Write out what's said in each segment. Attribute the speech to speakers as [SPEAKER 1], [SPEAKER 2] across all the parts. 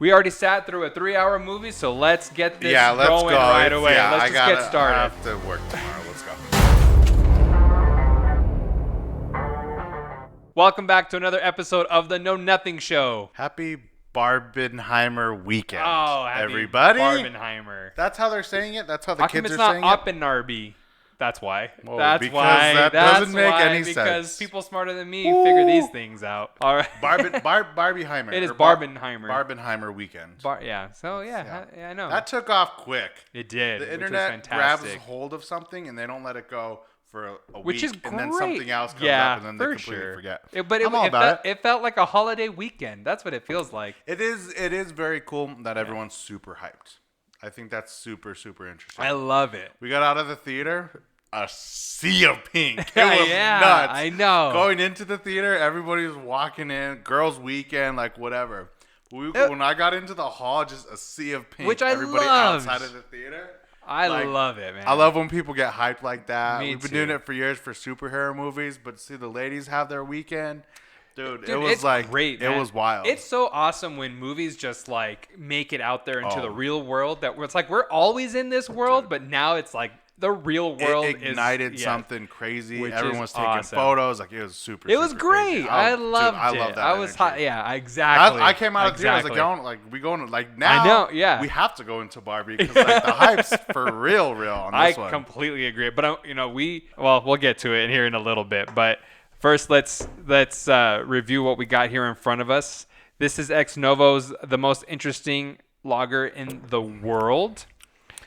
[SPEAKER 1] We already sat through a 3-hour movie, so let's get this
[SPEAKER 2] let's
[SPEAKER 1] going
[SPEAKER 2] go.
[SPEAKER 1] right away.
[SPEAKER 2] Yeah,
[SPEAKER 1] let's just get started.
[SPEAKER 2] I have to work tomorrow. Let's go.
[SPEAKER 1] Welcome back to another episode of the Know Nothing Show.
[SPEAKER 2] Happy Barbenheimer weekend,
[SPEAKER 1] happy
[SPEAKER 2] everybody.
[SPEAKER 1] Barbenheimer.
[SPEAKER 2] That's how they're saying it? That's how the kids are saying it?
[SPEAKER 1] It's not Oppenheimer. That's why.
[SPEAKER 2] Whoa,
[SPEAKER 1] That's
[SPEAKER 2] because
[SPEAKER 1] why.
[SPEAKER 2] that doesn't make any sense.
[SPEAKER 1] Because people smarter than me figure these things out. All right.
[SPEAKER 2] Barbenheimer.
[SPEAKER 1] It is Barbenheimer.
[SPEAKER 2] Barbenheimer weekend.
[SPEAKER 1] So, I know.
[SPEAKER 2] That took off quick.
[SPEAKER 1] It did.
[SPEAKER 2] The internet grabs hold of something and they don't let it go for a
[SPEAKER 1] Which
[SPEAKER 2] week.
[SPEAKER 1] is great.
[SPEAKER 2] And then something else comes up and then they completely forget.
[SPEAKER 1] It felt like a holiday weekend. That's what it feels like.
[SPEAKER 2] It is very cool that everyone's super hyped. I think that's super, super interesting.
[SPEAKER 1] I love it.
[SPEAKER 2] We got out of the theater, a sea of pink. It was nuts.
[SPEAKER 1] I know.
[SPEAKER 2] Going into the theater, everybody was walking in, girls' weekend, like whatever. When I got into the hall, just a sea of pink.
[SPEAKER 1] Which I
[SPEAKER 2] everybody
[SPEAKER 1] loved.
[SPEAKER 2] outside of the theater.
[SPEAKER 1] I love it, man.
[SPEAKER 2] I love when people get hyped like that. We've been
[SPEAKER 1] too.
[SPEAKER 2] doing it for years for superhero movies, but see the ladies have their weekend. Dude, it was like
[SPEAKER 1] great, man.
[SPEAKER 2] It was wild.
[SPEAKER 1] It's so awesome when movies just like make it out there into the real world. That it's like we're always in this world, but now it's like the real world
[SPEAKER 2] ignited something crazy.
[SPEAKER 1] Which
[SPEAKER 2] Everyone was taking
[SPEAKER 1] awesome.
[SPEAKER 2] photos. Like it was super.
[SPEAKER 1] It was
[SPEAKER 2] super
[SPEAKER 1] great.
[SPEAKER 2] crazy.
[SPEAKER 1] I loved it.
[SPEAKER 2] I love that.
[SPEAKER 1] I was
[SPEAKER 2] energy.
[SPEAKER 1] hot. Yeah, exactly.
[SPEAKER 2] I came out of the theater. I was like, we going to like now.
[SPEAKER 1] I know. Yeah.
[SPEAKER 2] We have to go into Barbie because like the hype's for real on this one.
[SPEAKER 1] I completely agree. But we'll get to it here in a little bit. But first, let's review what we got here in front of us. This is Ex Novo's the most interesting lager in the world.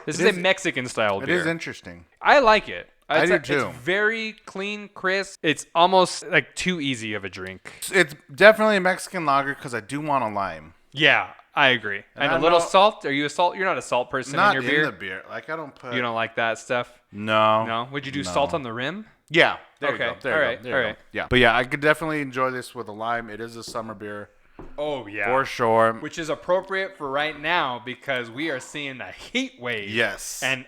[SPEAKER 1] This is a Mexican style beer.
[SPEAKER 2] It is interesting.
[SPEAKER 1] I like it.
[SPEAKER 2] I do too.
[SPEAKER 1] It's very clean, crisp. It's almost like too easy of a drink.
[SPEAKER 2] It's definitely a Mexican lager because I do want a lime.
[SPEAKER 1] Yeah, I agree. And a little salt. Are you a salt? You're not a salt person in your beer?
[SPEAKER 2] Not in the beer. Like I don't put.
[SPEAKER 1] You don't like that stuff?
[SPEAKER 2] No.
[SPEAKER 1] No. Would you do salt on the rim?
[SPEAKER 2] Yeah. There
[SPEAKER 1] Okay.
[SPEAKER 2] you go. There you go. Yeah. But yeah, I could definitely enjoy this with a lime. It is a summer beer.
[SPEAKER 1] Oh, yeah.
[SPEAKER 2] For sure.
[SPEAKER 1] Which is appropriate for right now because we are seeing the heat wave.
[SPEAKER 2] Yes.
[SPEAKER 1] And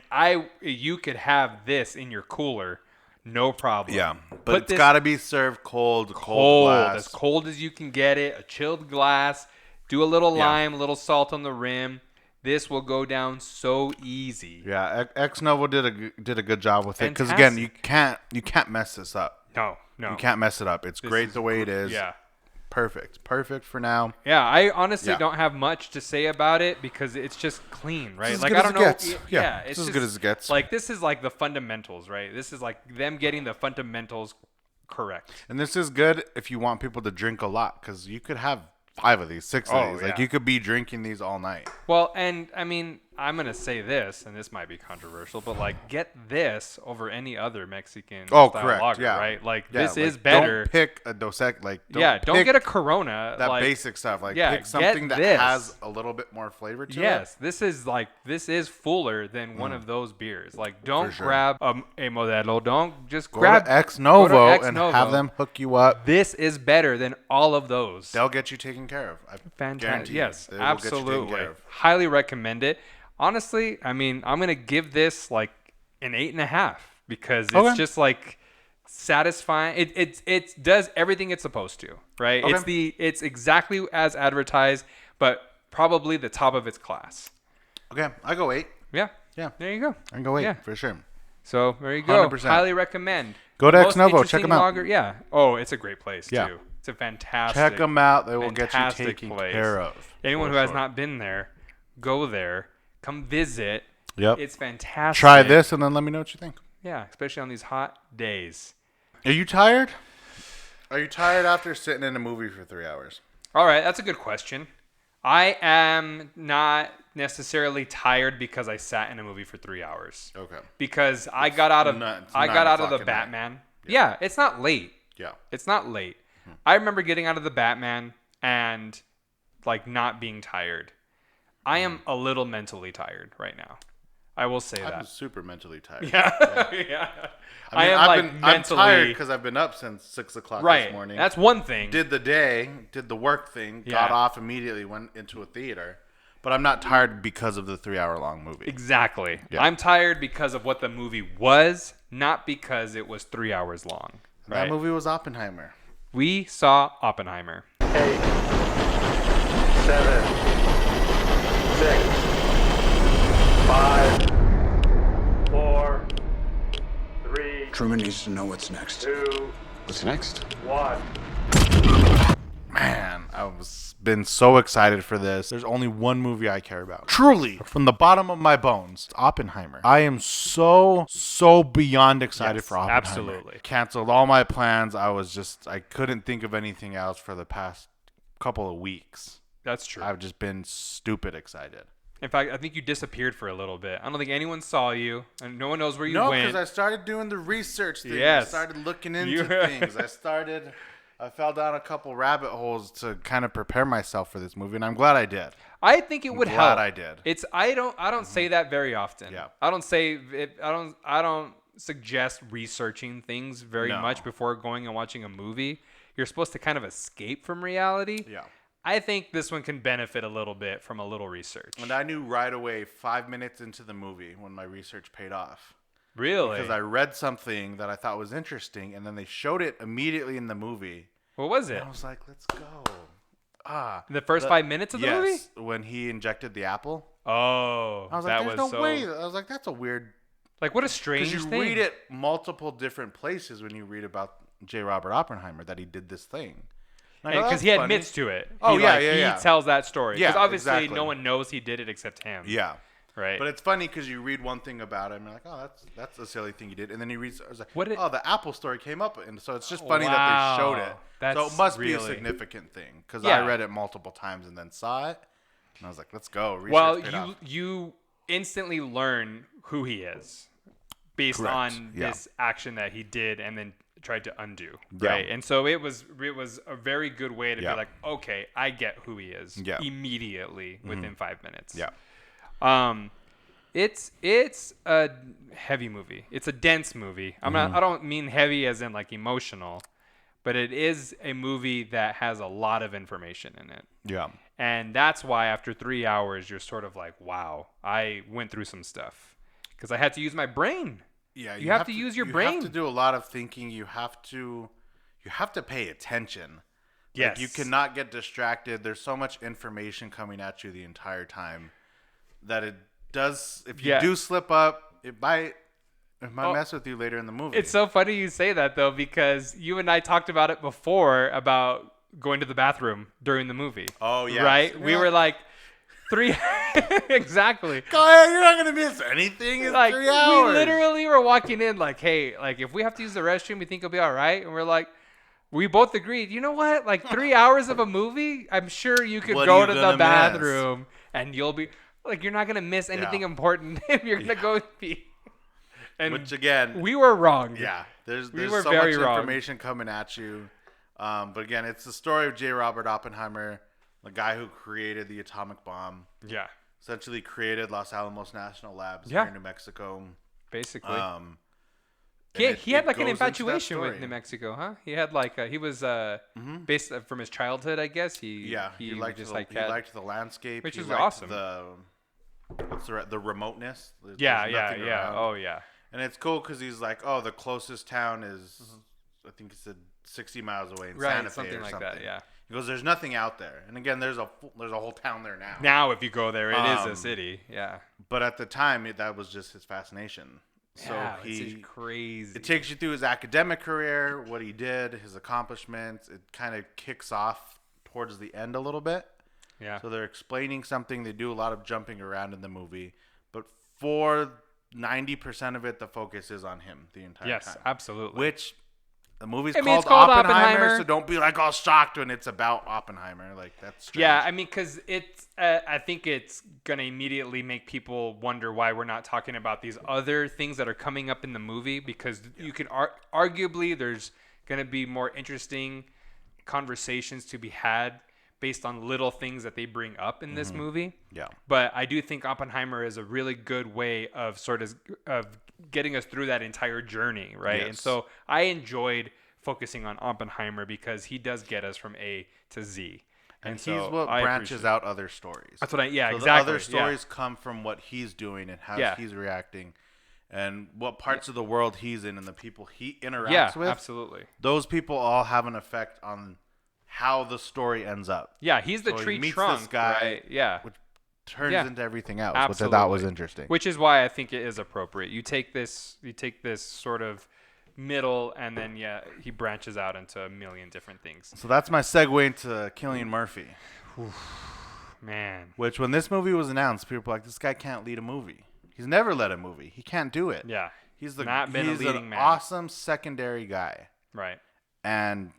[SPEAKER 1] you could have this in your cooler, no problem.
[SPEAKER 2] Yeah. But it's got to be served cold glass.
[SPEAKER 1] As cold as you can get it, a chilled glass. Do a little lime, a little salt on the rim. This will go down so easy.
[SPEAKER 2] Yeah, Ex Novo did a good job with it because again, you can't mess this up.
[SPEAKER 1] No.
[SPEAKER 2] You can't mess it up. It's great the way it is.
[SPEAKER 1] Yeah.
[SPEAKER 2] Perfect for now.
[SPEAKER 1] Yeah, I honestly don't have much to say about it because it's just clean, right?
[SPEAKER 2] It's
[SPEAKER 1] like
[SPEAKER 2] as good
[SPEAKER 1] I don't know.
[SPEAKER 2] as it gets. Yeah, it's as good as it gets.
[SPEAKER 1] Like this is like the fundamentals, right? This is like them getting the fundamentals correct.
[SPEAKER 2] And this is good if you want people to drink a lot because you could have 5 of these, 6 of these. Like you could be drinking these all night.
[SPEAKER 1] Well, and I mean, I'm gonna say this, and this might be controversial, but like, get this over any other Mexican style lager, right? Like this is better.
[SPEAKER 2] Don't pick a Dos Equis. Like
[SPEAKER 1] don't get a Corona.
[SPEAKER 2] That
[SPEAKER 1] like,
[SPEAKER 2] basic stuff. Like pick something that has a little bit more flavor to it.
[SPEAKER 1] Yes, this is fuller than one of those beers. Like don't grab a Modelo. Don't just grab
[SPEAKER 2] Ex Novo and have them hook you up.
[SPEAKER 1] This is better than all of those.
[SPEAKER 2] They'll get you taken care of.
[SPEAKER 1] Fantastic. Yes, absolutely. Highly recommend it. Honestly, I mean, I'm gonna give this like an 8.5 because it's just like satisfying. It does everything it's supposed to, right? Okay. It's exactly as advertised, but probably the top of its class.
[SPEAKER 2] Okay, I go 8.
[SPEAKER 1] Yeah. There you go.
[SPEAKER 2] I go 8 for sure.
[SPEAKER 1] So there you go.
[SPEAKER 2] 100%.
[SPEAKER 1] Highly recommend.
[SPEAKER 2] Go to Ex Novo. Check them out.
[SPEAKER 1] Lager. Yeah. Oh, it's a great place too. It's a fantastic.
[SPEAKER 2] Check them out. They will get you taken care of.
[SPEAKER 1] Anyone who has not been there, go there. Come visit.
[SPEAKER 2] Yep.
[SPEAKER 1] It's fantastic.
[SPEAKER 2] Try this and then let me know what you think.
[SPEAKER 1] Yeah, especially on these hot days.
[SPEAKER 2] Are you tired? Are you tired after sitting in a movie for 3 hours?
[SPEAKER 1] All right, that's a good question. I am not necessarily tired because I sat in a movie for 3 hours.
[SPEAKER 2] Okay.
[SPEAKER 1] Because I got out of the Batman. Yeah, it's not late.
[SPEAKER 2] Yeah.
[SPEAKER 1] It's not late. I remember getting out of the Batman and like not being tired. I am a little mentally tired right now. I will say that.
[SPEAKER 2] I'm super mentally tired.
[SPEAKER 1] Yeah.
[SPEAKER 2] I mean, I'm tired because I've been up since 6 o'clock this morning.
[SPEAKER 1] That's one thing.
[SPEAKER 2] Did the work thing, got off immediately, went into a theater. But I'm not tired because of the 3-hour-long movie.
[SPEAKER 1] Exactly.
[SPEAKER 2] Yeah.
[SPEAKER 1] I'm tired because of what the movie was, not because it was 3 hours long.
[SPEAKER 2] That movie was Oppenheimer.
[SPEAKER 1] We saw Oppenheimer.
[SPEAKER 3] 8, 7, Truman needs to know what's next.
[SPEAKER 4] 2,
[SPEAKER 5] What's next?
[SPEAKER 4] 1.
[SPEAKER 2] Man, been so excited for this. There's only one movie I care about. Truly, from the bottom of my bones, Oppenheimer. I am so beyond excited for Oppenheimer.
[SPEAKER 1] Absolutely.
[SPEAKER 2] Canceled all my plans. I couldn't think of anything else for the past couple of weeks.
[SPEAKER 1] That's true.
[SPEAKER 2] I've just been stupid excited.
[SPEAKER 1] In fact, I think you disappeared for a little bit. I don't think anyone saw you, and no one knows where you went.
[SPEAKER 2] No, because I started doing the research thing.
[SPEAKER 1] Yes.
[SPEAKER 2] I started looking into things. I fell down a couple rabbit holes to kind of prepare myself for this movie, and I'm glad I did.
[SPEAKER 1] I think it would help.
[SPEAKER 2] Glad I did.
[SPEAKER 1] I don't say that very often.
[SPEAKER 2] Yeah.
[SPEAKER 1] I don't say it. I don't suggest researching things very much before going and watching a movie. You're supposed to kind of escape from reality.
[SPEAKER 2] Yeah.
[SPEAKER 1] I think this one can benefit a little bit from a little research.
[SPEAKER 2] And I knew right away, 5 minutes into the movie, when my research paid off.
[SPEAKER 1] Really?
[SPEAKER 2] Because I read something that I thought was interesting, and then they showed it immediately in the movie.
[SPEAKER 1] What was it?
[SPEAKER 2] And I was like, let's go.
[SPEAKER 1] The first 5 minutes of the movie?
[SPEAKER 2] Yes, when he injected the apple.
[SPEAKER 1] Oh,
[SPEAKER 2] I was like, there's no way. I was like, that's a weird...
[SPEAKER 1] Like, what a strange thing.
[SPEAKER 2] Because you read it multiple different places when you read about J. Robert Oppenheimer, that he did this thing.
[SPEAKER 1] Because he admits to it.
[SPEAKER 2] Oh,
[SPEAKER 1] he tells that story. Because
[SPEAKER 2] Yeah,
[SPEAKER 1] obviously
[SPEAKER 2] exactly.
[SPEAKER 1] no one knows he did it except him.
[SPEAKER 2] Yeah.
[SPEAKER 1] Right.
[SPEAKER 2] But it's funny because you read one thing about it and you're like, oh, that's a silly thing you did. And then you read, I was like, the Apple story came up. And so it's just funny that they showed it. So it must be a significant thing because I read it multiple times and then saw it. And I was like, let's go.
[SPEAKER 1] You instantly learn who he is based on this action that he did and then tried to undo. Right. And so it was a very good way to be like, okay, I get who he is immediately within 5 minutes.
[SPEAKER 2] Yeah.
[SPEAKER 1] It's a heavy movie. It's a dense movie. I don't mean heavy as in like emotional, but it is a movie that has a lot of information in it.
[SPEAKER 2] Yeah.
[SPEAKER 1] And that's why after 3 hours, you're sort of like, wow, I went through some stuff because I had to use my brain.
[SPEAKER 2] Yeah.
[SPEAKER 1] You have to use your brain.
[SPEAKER 2] You have to do a lot of thinking. You have to pay attention.
[SPEAKER 1] Yes.
[SPEAKER 2] Like, you cannot get distracted. There's so much information coming at you the entire time that it does. If you do slip up, it might mess with you later in the movie.
[SPEAKER 1] It's so funny you say that though, because you and I talked about it before about going to the bathroom during the movie.
[SPEAKER 2] Oh yeah.
[SPEAKER 1] Right? We were like 3 exactly.
[SPEAKER 2] Go ahead, you're not gonna miss anything in 3 hours.
[SPEAKER 1] We literally were walking in like, hey, like if we have to use the restroom, we think it'll be all right. And we're like, we both agreed, you know what? Like 3 hours of a movie, I'm sure you could go to the bathroom and you'll be like, you're not gonna miss anything important if you're gonna go pee. And
[SPEAKER 2] which again,
[SPEAKER 1] we were wrong.
[SPEAKER 2] Yeah, there's so much information coming at you. But again, it's the story of J. Robert Oppenheimer, the guy who created the atomic bomb.
[SPEAKER 1] Yeah.
[SPEAKER 2] Essentially created Los Alamos National Labs here in New Mexico.
[SPEAKER 1] Basically. He had like an infatuation with New Mexico, huh? He had like he was based from his childhood, I guess. He liked
[SPEAKER 2] the landscape,
[SPEAKER 1] which is awesome.
[SPEAKER 2] The remoteness.
[SPEAKER 1] Yeah. Oh yeah.
[SPEAKER 2] And it's cool because he's like, oh, the closest town is, I think he said 60 miles away in Santa Fe
[SPEAKER 1] something
[SPEAKER 2] or
[SPEAKER 1] like
[SPEAKER 2] something.
[SPEAKER 1] That. Yeah.
[SPEAKER 2] He goes, there's nothing out there. And again, there's a whole town there now.
[SPEAKER 1] Now, if you go there, it is a city. Yeah.
[SPEAKER 2] But at the time, that was just his fascination. So
[SPEAKER 1] it's crazy.
[SPEAKER 2] It takes you through his academic career, what he did, his accomplishments. It kind of kicks off towards the end a little bit.
[SPEAKER 1] Yeah.
[SPEAKER 2] So they're explaining something. They do a lot of jumping around in the movie, but for 90% of it, the focus is on him the entire time.
[SPEAKER 1] Yes, absolutely.
[SPEAKER 2] Which the movie's called Oppenheimer, so don't be like all shocked when it's about Oppenheimer. Like that's strange.
[SPEAKER 1] Yeah, I mean, because it's. I think it's gonna immediately make people wonder why we're not talking about these other things that are coming up in the movie. Because you can arguably there's gonna be more interesting conversations to be had based on little things that they bring up in this movie.
[SPEAKER 2] Yeah.
[SPEAKER 1] But I do think Oppenheimer is a really good way of of getting us through that entire journey, right?
[SPEAKER 2] Yes.
[SPEAKER 1] And so I enjoyed focusing on Oppenheimer because he does get us from A to Z.
[SPEAKER 2] And he's what branches out other stories.
[SPEAKER 1] That's what exactly.
[SPEAKER 2] The other stories come from what he's doing and how he's reacting and what parts of the world he's in and the people he interacts with.
[SPEAKER 1] Yeah, absolutely.
[SPEAKER 2] Those people all have an effect on how the story ends up.
[SPEAKER 1] Yeah, he's the tree trunk, this guy, right? Yeah.
[SPEAKER 2] Which turns into everything else,
[SPEAKER 1] absolutely.
[SPEAKER 2] which I thought was interesting.
[SPEAKER 1] Which is why I think it is appropriate. You take this sort of middle, and then he branches out into a million different things.
[SPEAKER 2] So that's my segue into Cillian Murphy.
[SPEAKER 1] Man.
[SPEAKER 2] Which when this movie was announced, people were like, this guy can't lead a movie. He's never led a movie. He can't do it.
[SPEAKER 1] Yeah.
[SPEAKER 2] He's
[SPEAKER 1] a leading man.
[SPEAKER 2] Awesome secondary guy.
[SPEAKER 1] Right.
[SPEAKER 2] And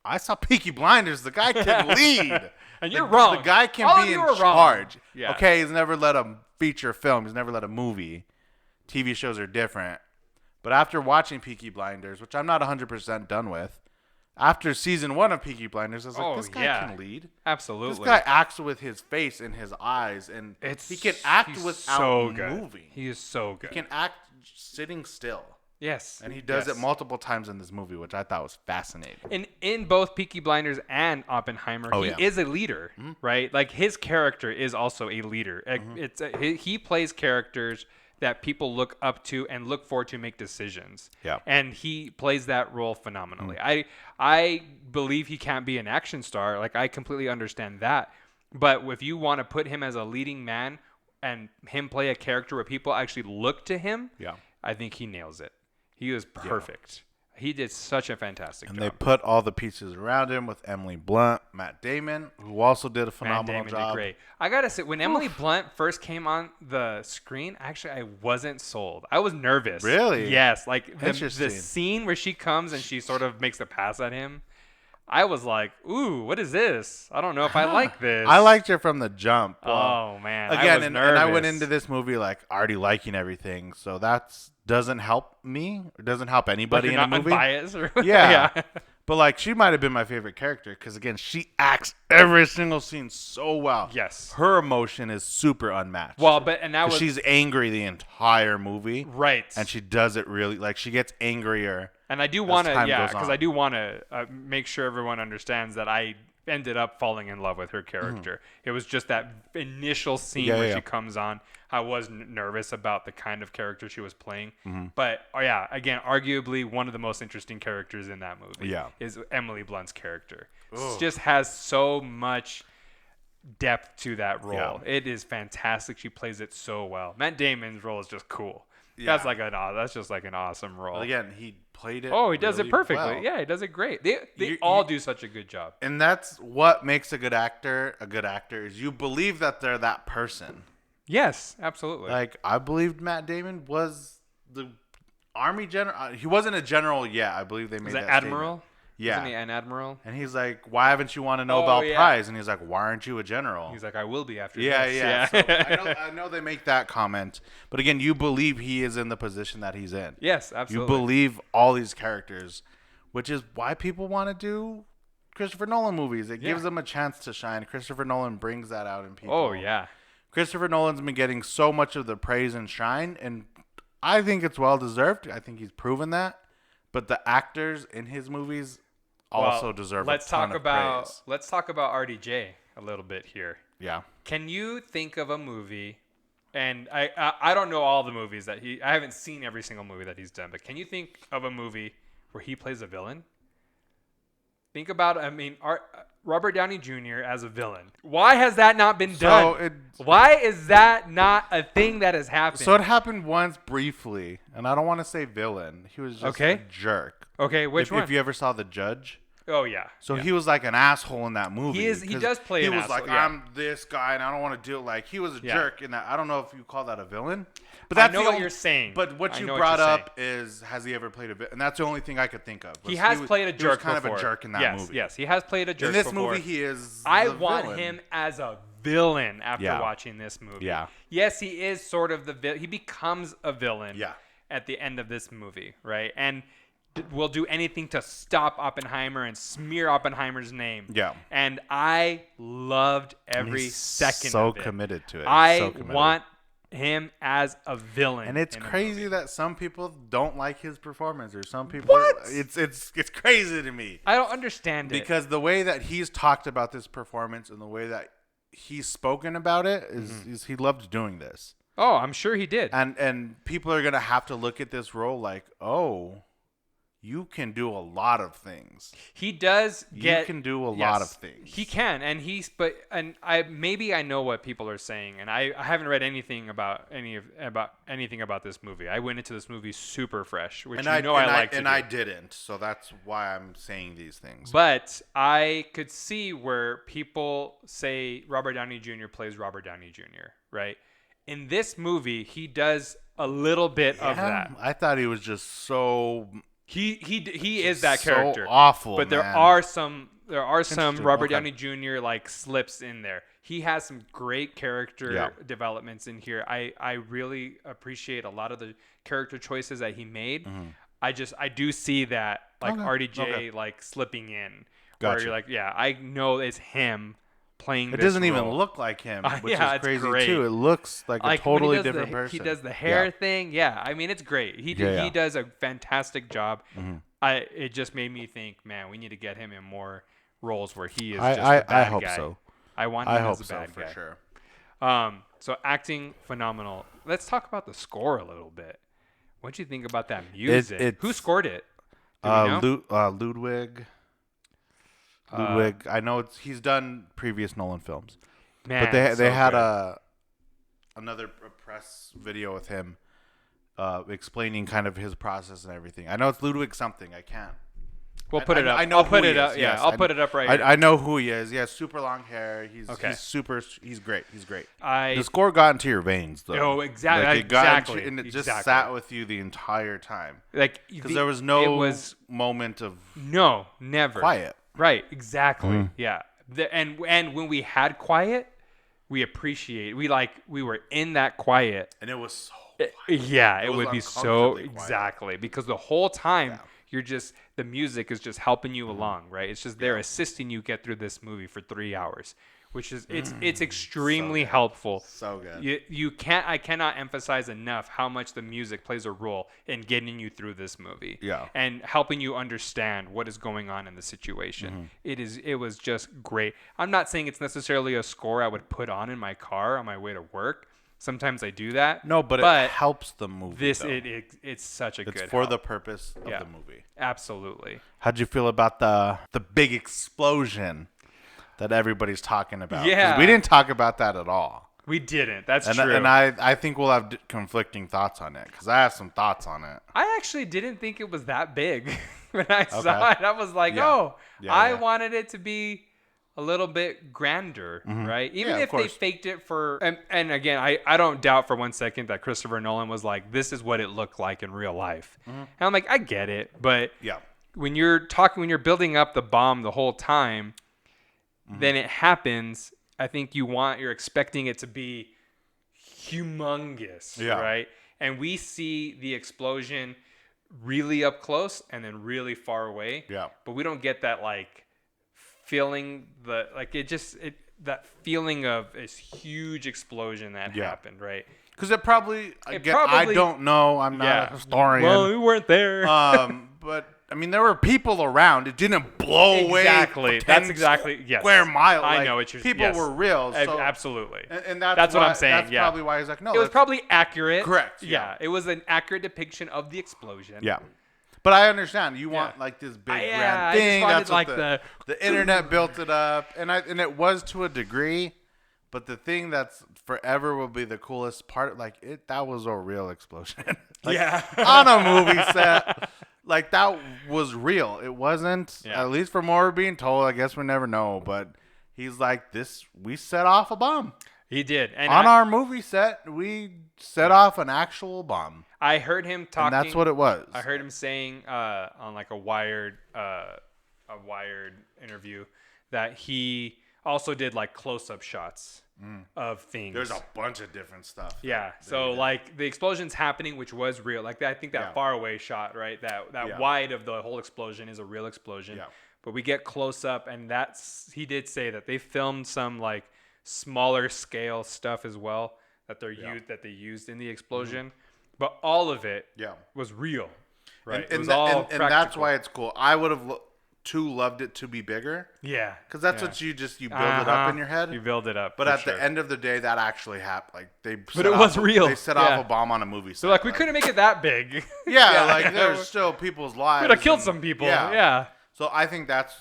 [SPEAKER 2] I saw Peaky Blinders. The guy can lead.
[SPEAKER 1] And you're wrong.
[SPEAKER 2] The guy can be in charge. Yeah. Okay, he's never led a feature film. He's never led a movie. TV shows are different. But after watching Peaky Blinders, which I'm not 100% done with, after season 1 of Peaky Blinders, I was like, this guy can lead.
[SPEAKER 1] Absolutely.
[SPEAKER 2] This guy acts with his face and his eyes, and he can act without moving.
[SPEAKER 1] He is so good.
[SPEAKER 2] He can act sitting still.
[SPEAKER 1] Yes.
[SPEAKER 2] And he does it multiple times in this movie, which I thought was fascinating.
[SPEAKER 1] And in both Peaky Blinders and Oppenheimer, he is a leader, right? Like, his character is also a leader. He plays characters that people look up to and look for to make decisions.
[SPEAKER 2] Yeah.
[SPEAKER 1] And he plays that role phenomenally. I believe he can't be an action star. Like, I completely understand that. But if you want to put him as a leading man and him play a character where people actually look to him, I think he nails it. He was perfect. He did such a fantastic job.
[SPEAKER 2] And they put all the pieces around him with Emily Blunt, Matt Damon, who also did a phenomenal job. Matt Damon did great.
[SPEAKER 1] I got to say, when Emily Blunt first came on the screen, actually, I wasn't sold. I was nervous.
[SPEAKER 2] Really?
[SPEAKER 1] Yes. Like, the scene where she comes and she sort of makes a pass at him, I was like, ooh, what is this? I don't know if I like this.
[SPEAKER 2] I liked her from the jump.
[SPEAKER 1] Oh, man.
[SPEAKER 2] Again, and I went into this movie, like, already liking everything. So that's doesn't help me. Or doesn't help anybody in the movie.
[SPEAKER 1] Unbiased or
[SPEAKER 2] yeah. But, like, she might have been my favorite character because, again, she acts every single scene so well.
[SPEAKER 1] Yes.
[SPEAKER 2] Her emotion is super unmatched.
[SPEAKER 1] Well, and that was...
[SPEAKER 2] she's angry the entire movie.
[SPEAKER 1] Right.
[SPEAKER 2] And she does it really... Like, she gets angrier.
[SPEAKER 1] And I do want to... Yeah, because I do want to make sure everyone understands that I ended up falling in love with her character. It was just that initial scene where she comes on. I was nervous about the kind of character she was playing. But, again, arguably one of the most interesting characters in that movie is Emily Blunt's character. It just has so much depth to that role. Yeah. It is fantastic. She plays it so well. Matt Damon's role is just cool. Yeah. That's just like an awesome role.
[SPEAKER 2] Well, again, he played it
[SPEAKER 1] he does it perfectly. Well. Yeah, he does it great. They all do such a good job.
[SPEAKER 2] And that's what makes a good actor is you believe that they're that person.
[SPEAKER 1] Yes, absolutely.
[SPEAKER 2] Like, I believed Matt Damon was the Army general. He wasn't a general yet. I believe they made that
[SPEAKER 1] admiral?
[SPEAKER 2] Statement. Yeah.
[SPEAKER 1] Isn't he an admiral?
[SPEAKER 2] And he's like, why haven't you won a Nobel Prize? And he's like, why aren't you a general?
[SPEAKER 1] He's like, I will be after
[SPEAKER 2] this. Yeah. So I know they make that comment. But again, you believe he is in the position that he's in.
[SPEAKER 1] Yes, absolutely.
[SPEAKER 2] You believe all these characters, which is why people want to do Christopher Nolan movies. It gives them a chance to shine. Christopher Nolan brings that out in people.
[SPEAKER 1] Oh, yeah.
[SPEAKER 2] Christopher Nolan's been getting so much of the praise and shine, and I think it's well-deserved. I think he's proven that. But the actors in his movies also deserve a ton of praise.
[SPEAKER 1] Let's talk about RDJ a little bit here.
[SPEAKER 2] Yeah.
[SPEAKER 1] Can you think of a movie, and I don't know all the movies that I haven't seen every single movie that he's done, but can you think of a movie where he plays a villain? Think about, Robert Downey Jr. as a villain. Why has that not been done? Why is that not a thing that has happened?
[SPEAKER 2] So it happened once briefly, and I don't want to say villain. He was just a jerk.
[SPEAKER 1] Okay, which one?
[SPEAKER 2] If you ever saw The Judge.
[SPEAKER 1] Oh, yeah.
[SPEAKER 2] So he was like an asshole in that movie.
[SPEAKER 1] He does play an asshole.
[SPEAKER 2] He was like, I'm this guy, and I don't want to do it. Like, he was a jerk in that. I don't know if you call that a villain.
[SPEAKER 1] But that's what you're saying.
[SPEAKER 2] But what you brought up is, has he ever played a villain? And that's the only thing I could think of.
[SPEAKER 1] He has played a jerk
[SPEAKER 2] before. He was kind of a jerk in that movie.
[SPEAKER 1] Yes, he has played a jerk before.
[SPEAKER 2] In this movie, he is
[SPEAKER 1] I want him as a villain after watching this movie.
[SPEAKER 2] Yeah.
[SPEAKER 1] Yes, he is sort of the villain. He becomes a villain at the end of this movie, right? And will do anything to stop Oppenheimer and smear Oppenheimer's name.
[SPEAKER 2] Yeah.
[SPEAKER 1] And I loved every second of it.
[SPEAKER 2] So committed to it.
[SPEAKER 1] I want him as a villain.
[SPEAKER 2] And it's crazy that some people don't like his performance, or some people it's crazy to me.
[SPEAKER 1] I don't understand it.
[SPEAKER 2] Because the way that he's talked about this performance and the way that he's spoken about it is he loved doing this.
[SPEAKER 1] Oh, I'm sure he did.
[SPEAKER 2] And people are going to have to look at this role like, "Oh, you can do a lot of things.
[SPEAKER 1] He does get.
[SPEAKER 2] You can do a lot of things.
[SPEAKER 1] He can, and I know what people are saying, and I haven't read anything about anything about this movie. I went into this movie super fresh, which I like to do.
[SPEAKER 2] I didn't, so that's why I'm saying these things.
[SPEAKER 1] But I could see where people say Robert Downey Jr. plays Robert Downey Jr., right? In this movie, he does a little bit of that.
[SPEAKER 2] I thought he was just so.
[SPEAKER 1] He is that character.
[SPEAKER 2] So awful,
[SPEAKER 1] but
[SPEAKER 2] man.
[SPEAKER 1] there are some Robert Downey Jr. like slips in there. He has some great character developments in here. I really appreciate a lot of the character choices that he made. Mm-hmm. I do see that like RDJ like slipping in. Gotcha. Where you're like, yeah, I know it's him playing.
[SPEAKER 2] It doesn't even look like him, which is crazy too. It looks like a totally different person.
[SPEAKER 1] He does the hair thing. Yeah, I mean it's great. He does a fantastic job. Mm-hmm. It just made me think, man, we need to get him in more roles where he is just a bad guy.
[SPEAKER 2] I hope so.
[SPEAKER 1] I want him as a bad guy.
[SPEAKER 2] For sure.
[SPEAKER 1] So acting phenomenal. Let's talk about the score a little bit. What do you think about that music? Who scored it?
[SPEAKER 2] Ludwig. I know he's done previous Nolan films,
[SPEAKER 1] man,
[SPEAKER 2] but they had another press video with him explaining kind of his process and everything. I know it's Ludwig something. I can't.
[SPEAKER 1] We'll put it up. I'll put it up. Yeah, I'll put it up right here.
[SPEAKER 2] I know who he is. He has super long hair. He's super. He's great. He's great. The score got into your veins, though.
[SPEAKER 1] Oh, exactly.
[SPEAKER 2] Like it got into, and it just sat with you the entire time.
[SPEAKER 1] Like
[SPEAKER 2] because there was no moment of
[SPEAKER 1] never
[SPEAKER 2] quiet.
[SPEAKER 1] Right. Exactly. Mm-hmm. Yeah. And when we had quiet, we appreciate. We were in that quiet,
[SPEAKER 2] and it was so.
[SPEAKER 1] It would be so exactly because the whole time. You're just the music is just helping you along, right? It's just they're assisting you get through this movie for 3 hours, which is it's extremely helpful.
[SPEAKER 2] So good.
[SPEAKER 1] I cannot emphasize enough how much the music plays a role in getting you through this movie.
[SPEAKER 2] Yeah.
[SPEAKER 1] And helping you understand what is going on in the situation. Mm-hmm. It was just great. I'm not saying it's necessarily a score I would put on in my car on my way to work. Sometimes I do that.
[SPEAKER 2] No, but it helps the movie.
[SPEAKER 1] It's such a good.
[SPEAKER 2] It's for the purpose of the movie.
[SPEAKER 1] Absolutely.
[SPEAKER 2] How'd you feel about the big explosion that everybody's talking about?
[SPEAKER 1] Yeah,
[SPEAKER 2] we didn't talk about that at all.
[SPEAKER 1] We didn't. That's true.
[SPEAKER 2] And I think we'll have conflicting thoughts on it because I have some thoughts on it.
[SPEAKER 1] I actually didn't think it was that big when I saw it. I was like, I wanted it to be a little bit grander, right? Even if they faked it for... And again, I don't doubt for 1 second that Christopher Nolan was like, this is what it looked like in real life. Mm-hmm. And I'm like, I get it. But when you're building up the bomb the whole time, then it happens. I think you're expecting it to be humongous, right? And we see the explosion really up close and then really far away. Yeah. But we don't get that feeling that feeling of this huge explosion that happened, right?
[SPEAKER 2] Because it probably I don't know. I'm not a historian.
[SPEAKER 1] Well, we weren't there.
[SPEAKER 2] But I mean, there were people around. It didn't blow away.
[SPEAKER 1] Exactly. That's exactly
[SPEAKER 2] square mile.
[SPEAKER 1] I know what you're saying.
[SPEAKER 2] People were real. So,
[SPEAKER 1] absolutely.
[SPEAKER 2] And
[SPEAKER 1] that's what I'm saying.
[SPEAKER 2] That's probably why he's like, no.
[SPEAKER 1] It was probably accurate.
[SPEAKER 2] Correct.
[SPEAKER 1] Yeah. It was an accurate depiction of the explosion.
[SPEAKER 2] Yeah. But I understand you want this big grand thing. That's what the internet built it up, and it was to a degree. But the thing that's forever will be the coolest part, that was a real explosion. On a movie set, that was real. It wasn't, at least from what we're being told. I guess we never know, but he's like, we set off a bomb.
[SPEAKER 1] He did, and
[SPEAKER 2] on our movie set, we set off an actual bomb.
[SPEAKER 1] I heard him talking.
[SPEAKER 2] And that's what it was.
[SPEAKER 1] I heard him saying on a Wired interview that he also did close-up shots of things.
[SPEAKER 2] There's a bunch of different stuff.
[SPEAKER 1] Yeah. So the explosion's happening, which was real. I think that far away shot, right? That wide of the whole explosion is a real explosion. Yeah. But we get close up, and he did say that they filmed some smaller scale stuff as well that they used in the explosion. But all of it was real, right?
[SPEAKER 2] And that's why it's cool. I would have too loved it to be bigger.
[SPEAKER 1] Yeah.
[SPEAKER 2] Because that's what you build it up in your head.
[SPEAKER 1] You build it up.
[SPEAKER 2] But at the end of the day, that actually happened. Like
[SPEAKER 1] but it was real.
[SPEAKER 2] They set off a bomb on a movie set.
[SPEAKER 1] So like we couldn't make it that big.
[SPEAKER 2] Like there's still people's lives.
[SPEAKER 1] Could have killed some people. Yeah.
[SPEAKER 2] So I think that's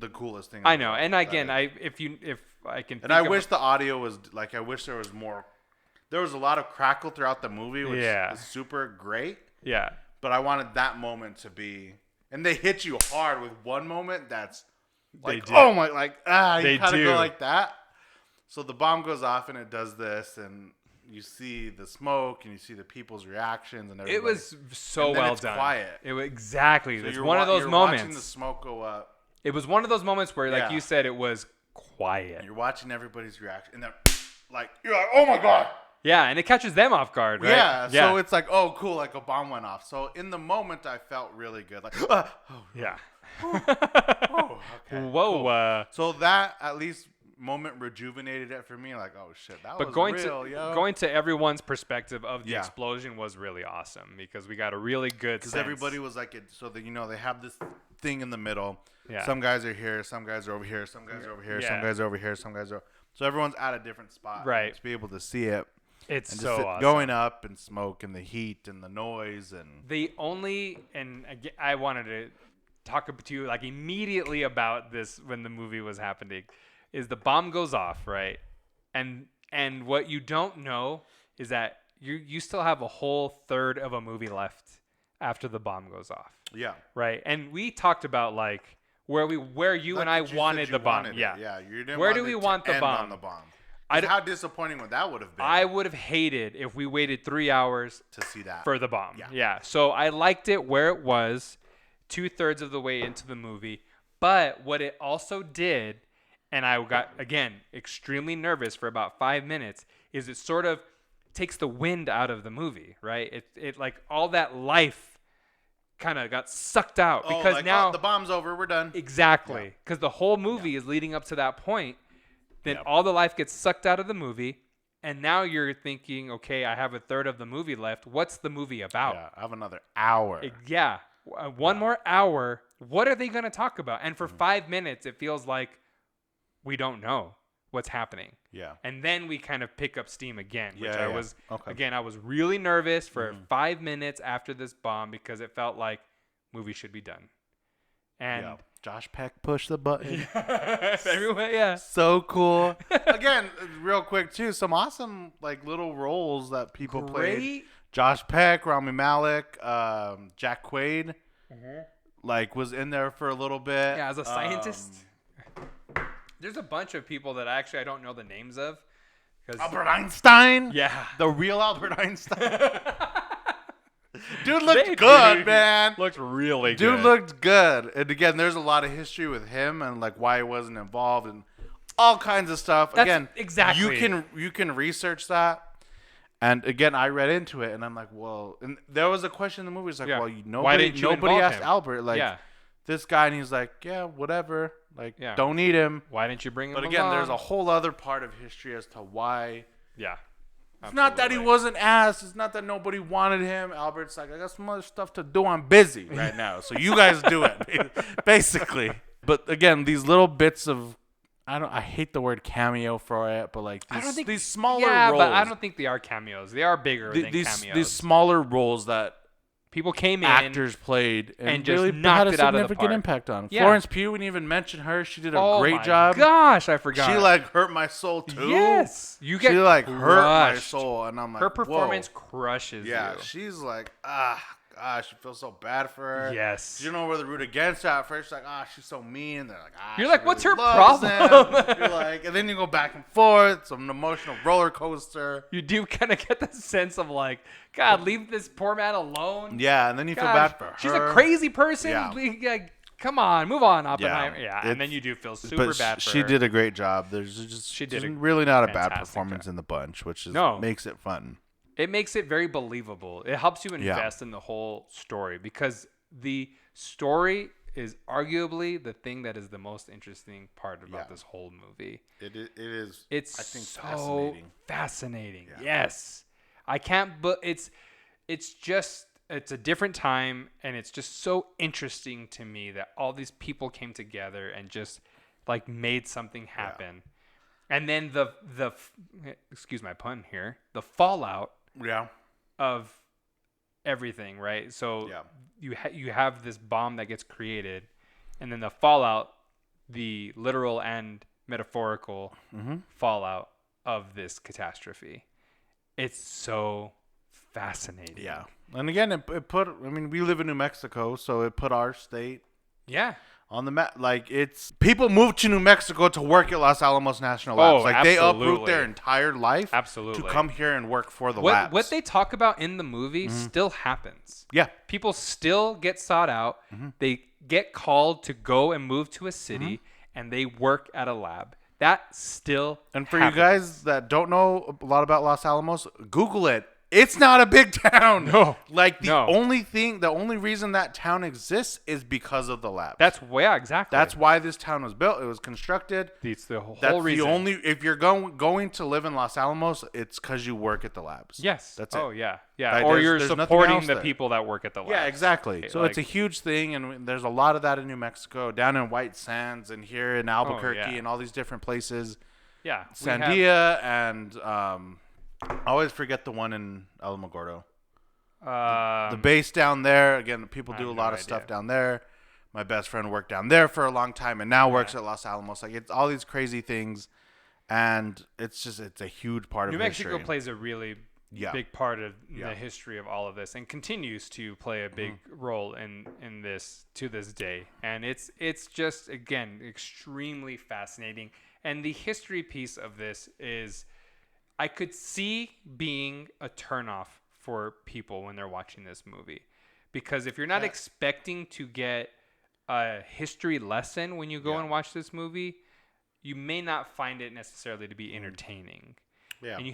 [SPEAKER 2] the coolest thing.
[SPEAKER 1] I know. And again, if I can.
[SPEAKER 2] And I wish the audio was like. I wish there was more. There was a lot of crackle throughout the movie, which is super great.
[SPEAKER 1] Yeah.
[SPEAKER 2] But I wanted that moment to be, and they hit you hard with one moment that's like, oh my, like you kind of go like that. So the bomb goes off and it does this, and you see the smoke and you see the people's reactions and everything.
[SPEAKER 1] It was so well done.
[SPEAKER 2] Quiet.
[SPEAKER 1] It was exactly.
[SPEAKER 2] So
[SPEAKER 1] it's one of those moments.
[SPEAKER 2] Watching the smoke go up.
[SPEAKER 1] It was one of those moments where, like you said, it was quiet.
[SPEAKER 2] And you're watching everybody's reaction, and then like you're like, oh my god.
[SPEAKER 1] Yeah, and it catches them off guard, right?
[SPEAKER 2] Yeah, so it's like, oh, cool, like a bomb went off. So in the moment, I felt really good. Like,
[SPEAKER 1] yeah.
[SPEAKER 2] Oh, okay.
[SPEAKER 1] Whoa.
[SPEAKER 2] Cool. So that, at least, moment rejuvenated it for me. Like, oh, shit, that was real,
[SPEAKER 1] going to everyone's perspective of the explosion was really awesome because we got a really good sense.
[SPEAKER 2] Because everybody was like, so that, they have this thing in the middle.
[SPEAKER 1] Yeah.
[SPEAKER 2] Some guys are here, some guys are over here, some guys are over here, some guys are over here, some guys are... So everyone's at a different spot.
[SPEAKER 1] Right.
[SPEAKER 2] To be able to see it.
[SPEAKER 1] It's so awesome.
[SPEAKER 2] Going up and smoke and the heat and the noise and
[SPEAKER 1] I wanted to talk to you like immediately about this when the movie was happening, is the bomb goes off, right? And what you don't know is that you still have a whole third of a movie left after the bomb goes off.
[SPEAKER 2] Yeah.
[SPEAKER 1] Right. And we talked about like where you and I wanted the bomb. Yeah.
[SPEAKER 2] Yeah. You didn't
[SPEAKER 1] where do we want the bomb?
[SPEAKER 2] On the bomb. How disappointing would that would have been?
[SPEAKER 1] I would have hated if we waited 3 hours
[SPEAKER 2] to see that
[SPEAKER 1] for the bomb. Yeah. So I liked it where it was, 2/3 of the way into the movie. But what it also did, and I got again extremely nervous for about 5 minutes, is it sort of takes the wind out of the movie, right? It like all that life kind of got sucked out because now
[SPEAKER 2] the bomb's over, we're done.
[SPEAKER 1] Exactly, because the whole movie is leading up to that point. Then all the life gets sucked out of the movie, and now you're thinking, okay, I have a third of the movie left. What's the movie about?
[SPEAKER 2] Yeah, I have another hour.
[SPEAKER 1] One more hour. What are they going to talk about? And for 5 minutes, it feels like we don't know what's happening.
[SPEAKER 2] Yeah.
[SPEAKER 1] And then we kind of pick up steam again, which
[SPEAKER 2] again,
[SPEAKER 1] I was really nervous for 5 minutes after this bomb because it felt like movie should be done. And
[SPEAKER 2] Josh Peck pushed the button.
[SPEAKER 1] Everywhere,
[SPEAKER 2] so cool. Again, real quick too, some awesome like little roles that people played. Josh Peck, Rami Malek, Jack Quaid, like was in there for a little bit.
[SPEAKER 1] Yeah, as a scientist. There's a bunch of people that I don't know the names of.
[SPEAKER 2] Albert Einstein.
[SPEAKER 1] Yeah,
[SPEAKER 2] the real Albert Einstein. Dude looked good, man.
[SPEAKER 1] Looked really good.
[SPEAKER 2] Dude looked good. And again, there's a lot of history with him and like why he wasn't involved and all kinds of stuff. Again,
[SPEAKER 1] exactly.
[SPEAKER 2] You can research that. And again, I read into it and I'm like, well, and there was a question in the movie. It's like, well, nobody asked Albert like this guy, and he's like, yeah, whatever. Like, don't need him.
[SPEAKER 1] Why didn't you bring him along?
[SPEAKER 2] But again, there's a whole other part of history as to why.
[SPEAKER 1] Yeah.
[SPEAKER 2] It's not that he wasn't asked. It's not that nobody wanted him. Albert's like, I got some other stuff to do. I'm busy right now. So you guys do it, basically. But again, these little bits of, I hate the word cameo for it, but like these smaller roles.
[SPEAKER 1] Yeah, but I don't think they are cameos. They are bigger than cameos.
[SPEAKER 2] These smaller roles that
[SPEAKER 1] people came in,
[SPEAKER 2] actors played, and
[SPEAKER 1] just
[SPEAKER 2] really
[SPEAKER 1] knocked
[SPEAKER 2] had a
[SPEAKER 1] it out of the
[SPEAKER 2] significant
[SPEAKER 1] park.
[SPEAKER 2] Impact on.
[SPEAKER 1] Yeah.
[SPEAKER 2] Florence Pugh, we didn't even mention her. She did a great job.
[SPEAKER 1] Oh my gosh, I forgot.
[SPEAKER 2] She like hurt my soul too.
[SPEAKER 1] Yes,
[SPEAKER 2] she like hurt my soul, and I'm like,
[SPEAKER 1] her performance
[SPEAKER 2] whoa.
[SPEAKER 1] crushes.
[SPEAKER 2] Yeah, she's like, gosh, you feel so bad for her.
[SPEAKER 1] Yes.
[SPEAKER 2] You don't know whether to root against her at first. She's like, she's so mean. They're like,
[SPEAKER 1] you're like, what's her problem?
[SPEAKER 2] You're like, and then you go back and forth. It's an emotional roller coaster.
[SPEAKER 1] You do kind of get the sense of like, God, leave this poor man alone.
[SPEAKER 2] Yeah, and then you feel bad for her.
[SPEAKER 1] She's a crazy person.
[SPEAKER 2] Yeah.
[SPEAKER 1] Come on, move on, Oppenheimer. Yeah, and then you do feel super bad for her.
[SPEAKER 2] She did a great job. There's really not a bad performance in the bunch, which makes it fun.
[SPEAKER 1] It makes it very believable. It helps you invest in the whole story because the story is arguably the thing that is the most interesting part about this whole movie.
[SPEAKER 2] It is.
[SPEAKER 1] It's
[SPEAKER 2] I think
[SPEAKER 1] so fascinating. Yeah. Yes, I can't. But it's just it's a different time, and it's just so interesting to me that all these people came together and just like made something happen. Yeah. And then the excuse my pun here, the fallout of everything, right? So you have this bomb that gets created, and then the fallout, the literal and metaphorical fallout of this catastrophe. It's so fascinating.
[SPEAKER 2] Yeah. And again, it put, I mean, we live in New Mexico, so it put our state on the map. Like, it's, people move to New Mexico to work at Los Alamos National Labs. Like, they uproot their entire life to come here and work for the labs.
[SPEAKER 1] What they talk about in the movie still happens.
[SPEAKER 2] Yeah.
[SPEAKER 1] People still get sought out. They get called to go and move to a city, and they work at a lab. That still
[SPEAKER 2] And for you guys that don't know a lot about Los Alamos, Google it. It's not a big town.
[SPEAKER 1] No.
[SPEAKER 2] Like, the only reason that town exists is because of the lab.
[SPEAKER 1] Exactly.
[SPEAKER 2] That's why this town was built. It was constructed.
[SPEAKER 1] It's the whole reason.
[SPEAKER 2] If you're going to live in Los Alamos, it's because you work at the labs.
[SPEAKER 1] Yes.
[SPEAKER 2] That's it.
[SPEAKER 1] Oh, yeah. Yeah.
[SPEAKER 2] Like,
[SPEAKER 1] or you're supporting the people that work at the labs.
[SPEAKER 2] Yeah, exactly. Okay, so it's a huge thing, and there's a lot of that in New Mexico, down in White Sands and here in Albuquerque and all these different places.
[SPEAKER 1] Yeah.
[SPEAKER 2] Sandia and I always forget the one in Alamogordo. The base down there. Again, people do a lot of stuff down there. My best friend worked down there for a long time and now works at Los Alamos. Like, it's all these crazy things, and it's a huge part of history.
[SPEAKER 1] New Mexico plays a really big part of the history of all of this, and continues to play a big role in this to this day. And it's just, again, extremely fascinating. And the history piece of this is, I could see being a turnoff for people when they're watching this movie, because if you're not expecting to get a history lesson when you go and watch this movie, you may not find it necessarily to be entertaining. Yeah. And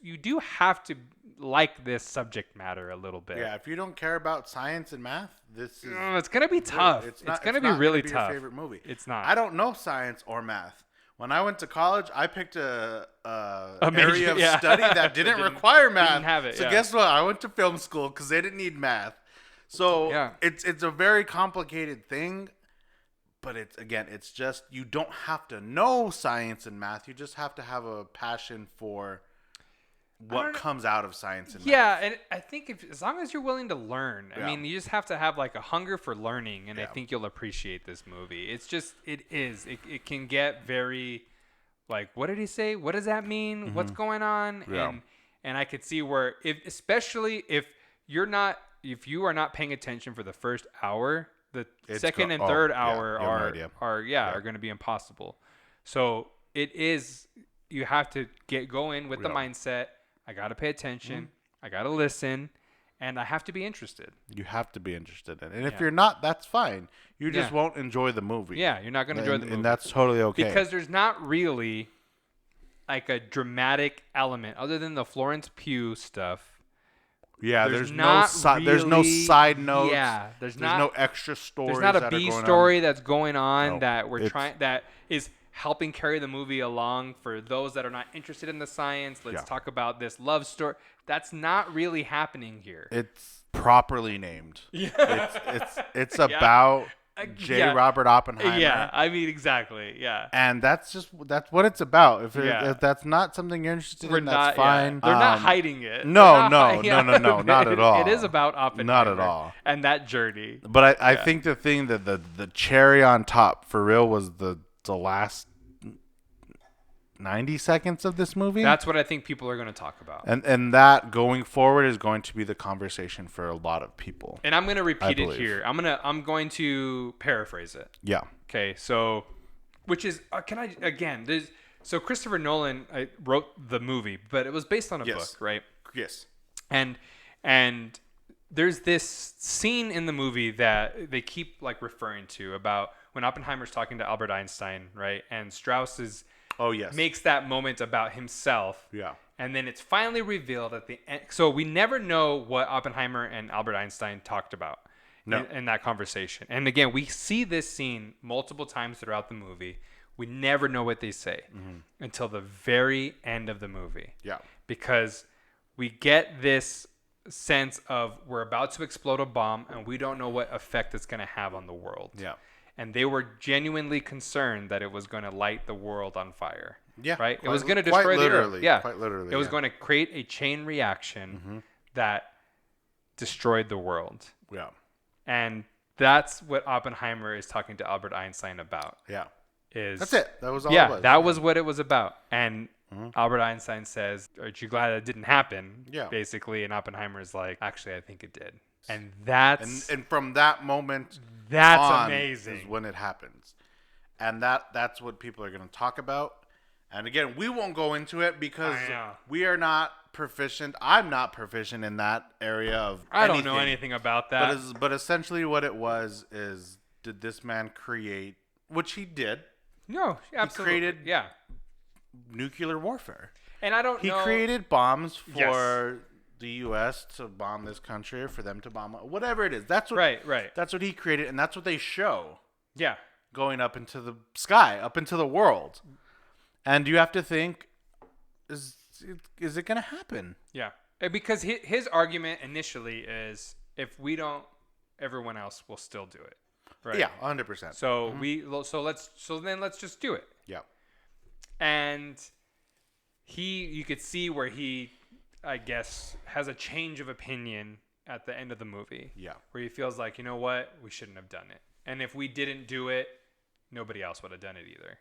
[SPEAKER 1] you do have to like this subject matter a little bit.
[SPEAKER 2] Yeah. If you don't care about science and math,
[SPEAKER 1] it's gonna be tough. It's gonna be really tough.
[SPEAKER 2] Your favorite movie.
[SPEAKER 1] It's not.
[SPEAKER 2] I don't know science or math. When I went to college, I picked a area of study that didn't require math.
[SPEAKER 1] Didn't have it,
[SPEAKER 2] so guess what? I went to film school because they didn't need math. So it's a very complicated thing. But it's just, you don't have to know science and math. You just have to have a passion for what comes out of science and math.
[SPEAKER 1] Yeah, and I think as long as you're willing to learn, I mean, you just have to have like a hunger for learning, and I think you'll appreciate this movie. It's just, it can get very, like, what did he say? What does that mean? What's going on? Yeah. And I could see where, especially if you are not paying attention for the first hour, the second and third hour are going to be impossible. So you have to go in with the mindset. I got to pay attention. I got to listen, and I have to be interested.
[SPEAKER 2] You have to be interested in it. And if you're not, that's fine. You just won't enjoy the movie.
[SPEAKER 1] Yeah, you're not going to enjoy the movie.
[SPEAKER 2] And that's totally okay.
[SPEAKER 1] Because there's not really like a dramatic element other than the Florence Pugh stuff.
[SPEAKER 2] Yeah, there's no side notes.
[SPEAKER 1] Yeah, there's no
[SPEAKER 2] extra stories.
[SPEAKER 1] There's not a B story that's going on that is helping carry the movie along for those that are not interested in the science. Let's talk about this love story. That's not really happening here.
[SPEAKER 2] It's properly named. Yeah. It's about Robert Oppenheimer.
[SPEAKER 1] Yeah, I mean, exactly. Yeah.
[SPEAKER 2] And that's what it's about. If that's not something you're interested in, that's fine.
[SPEAKER 1] They're not hiding it.
[SPEAKER 2] No, not at all.
[SPEAKER 1] It is about Oppenheimer.
[SPEAKER 2] Not at all.
[SPEAKER 1] And that journey.
[SPEAKER 2] But I think the thing that the cherry on top for real was the last 90 seconds of this movie.
[SPEAKER 1] That's what I think people are going to talk about.
[SPEAKER 2] And that going forward is going to be the conversation for a lot of people.
[SPEAKER 1] And I'm going to repeat it here. I'm going to paraphrase it.
[SPEAKER 2] Yeah.
[SPEAKER 1] Okay. So, which is so Christopher Nolan wrote the movie, but it was based on a book, right?
[SPEAKER 2] Yes.
[SPEAKER 1] And there's this scene in the movie that they keep like referring to about when Oppenheimer's talking to Albert Einstein, right? And Strauss makes that moment about himself.
[SPEAKER 2] Yeah.
[SPEAKER 1] And then it's finally revealed at the end. So we never know what Oppenheimer and Albert Einstein talked about in that conversation. And again, we see this scene multiple times throughout the movie. We never know what they say until the very end of the movie.
[SPEAKER 2] Yeah.
[SPEAKER 1] Because we get this sense of we're about to explode a bomb and we don't know what effect it's going to have on the world.
[SPEAKER 2] Yeah.
[SPEAKER 1] And they were genuinely concerned that it was going to light the world on fire.
[SPEAKER 2] Yeah.
[SPEAKER 1] Right? It was going to destroy the earth. Yeah.
[SPEAKER 2] Quite literally.
[SPEAKER 1] It was going to create a chain reaction that destroyed the world.
[SPEAKER 2] Yeah.
[SPEAKER 1] And that's what Oppenheimer is talking to Albert Einstein about.
[SPEAKER 2] Yeah.
[SPEAKER 1] That's
[SPEAKER 2] it. That was all it was.
[SPEAKER 1] That was what it was about. And Albert Einstein says, aren't you glad that didn't happen?
[SPEAKER 2] Yeah.
[SPEAKER 1] Basically. And Oppenheimer's like, actually, I think it did. And that's...
[SPEAKER 2] And from that moment...
[SPEAKER 1] That's amazing.
[SPEAKER 2] Is when it happens. And that's what people are going to talk about. And again, we won't go into it because we are not proficient. I'm not proficient in that area of
[SPEAKER 1] I don't know anything about that.
[SPEAKER 2] But essentially what it was is, did this man create, which he did.
[SPEAKER 1] No, absolutely.
[SPEAKER 2] He created nuclear warfare.
[SPEAKER 1] And I don't know.
[SPEAKER 2] He created bombs for... the U.S. to bomb this country, or for them to bomb whatever it is. That's what
[SPEAKER 1] right.
[SPEAKER 2] That's what he created, and that's what they show.
[SPEAKER 1] Yeah,
[SPEAKER 2] going up into the sky, up into the world, and you have to think: is it going to happen?
[SPEAKER 1] Yeah, because his argument initially is if we don't, everyone else will still do it. Right?
[SPEAKER 2] Yeah, 100%.
[SPEAKER 1] So let's just do it.
[SPEAKER 2] Yeah,
[SPEAKER 1] and you could see where he, I guess, has a change of opinion at the end of the movie.
[SPEAKER 2] Yeah.
[SPEAKER 1] Where he feels like, you know what? We shouldn't have done it. And if we didn't do it, nobody else would have done it either.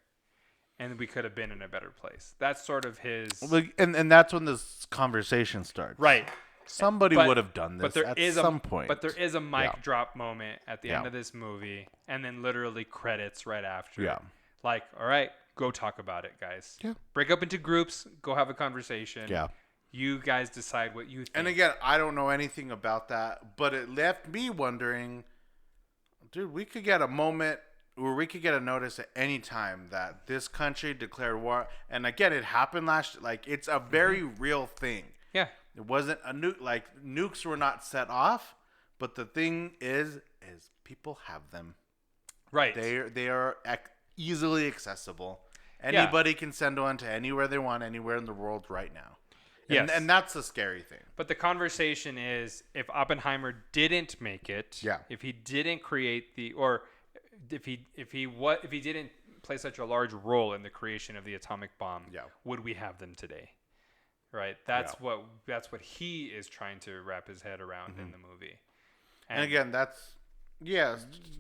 [SPEAKER 1] And we could have been in a better place. That's sort of his...
[SPEAKER 2] And that's when this conversation starts.
[SPEAKER 1] Right.
[SPEAKER 2] Somebody would have done this at some point.
[SPEAKER 1] But there is a mic drop moment at the end of this movie. And then literally credits right after.
[SPEAKER 2] Yeah.
[SPEAKER 1] Like, all right, go talk about it, guys.
[SPEAKER 2] Yeah.
[SPEAKER 1] Break up into groups. Go have a conversation.
[SPEAKER 2] Yeah.
[SPEAKER 1] You guys decide what you think.
[SPEAKER 2] And again, I don't know anything about that, but it left me wondering, dude, we could get a moment where we could get a notice at any time that this country declared war. And again, it happened last year. Like, it's a very real thing.
[SPEAKER 1] Yeah.
[SPEAKER 2] It wasn't a nuke. Like, nukes were not set off, but the thing is people have them.
[SPEAKER 1] Right.
[SPEAKER 2] They are easily accessible. Anybody can send one to anywhere they want, anywhere in the world right now. Yes. And that's the scary thing.
[SPEAKER 1] But the conversation is, if Oppenheimer didn't make it, if he didn't create or if he didn't play such a large role in the creation of the atomic bomb, would we have them today? Right. That's what he is trying to wrap his head around in the movie.
[SPEAKER 2] And again,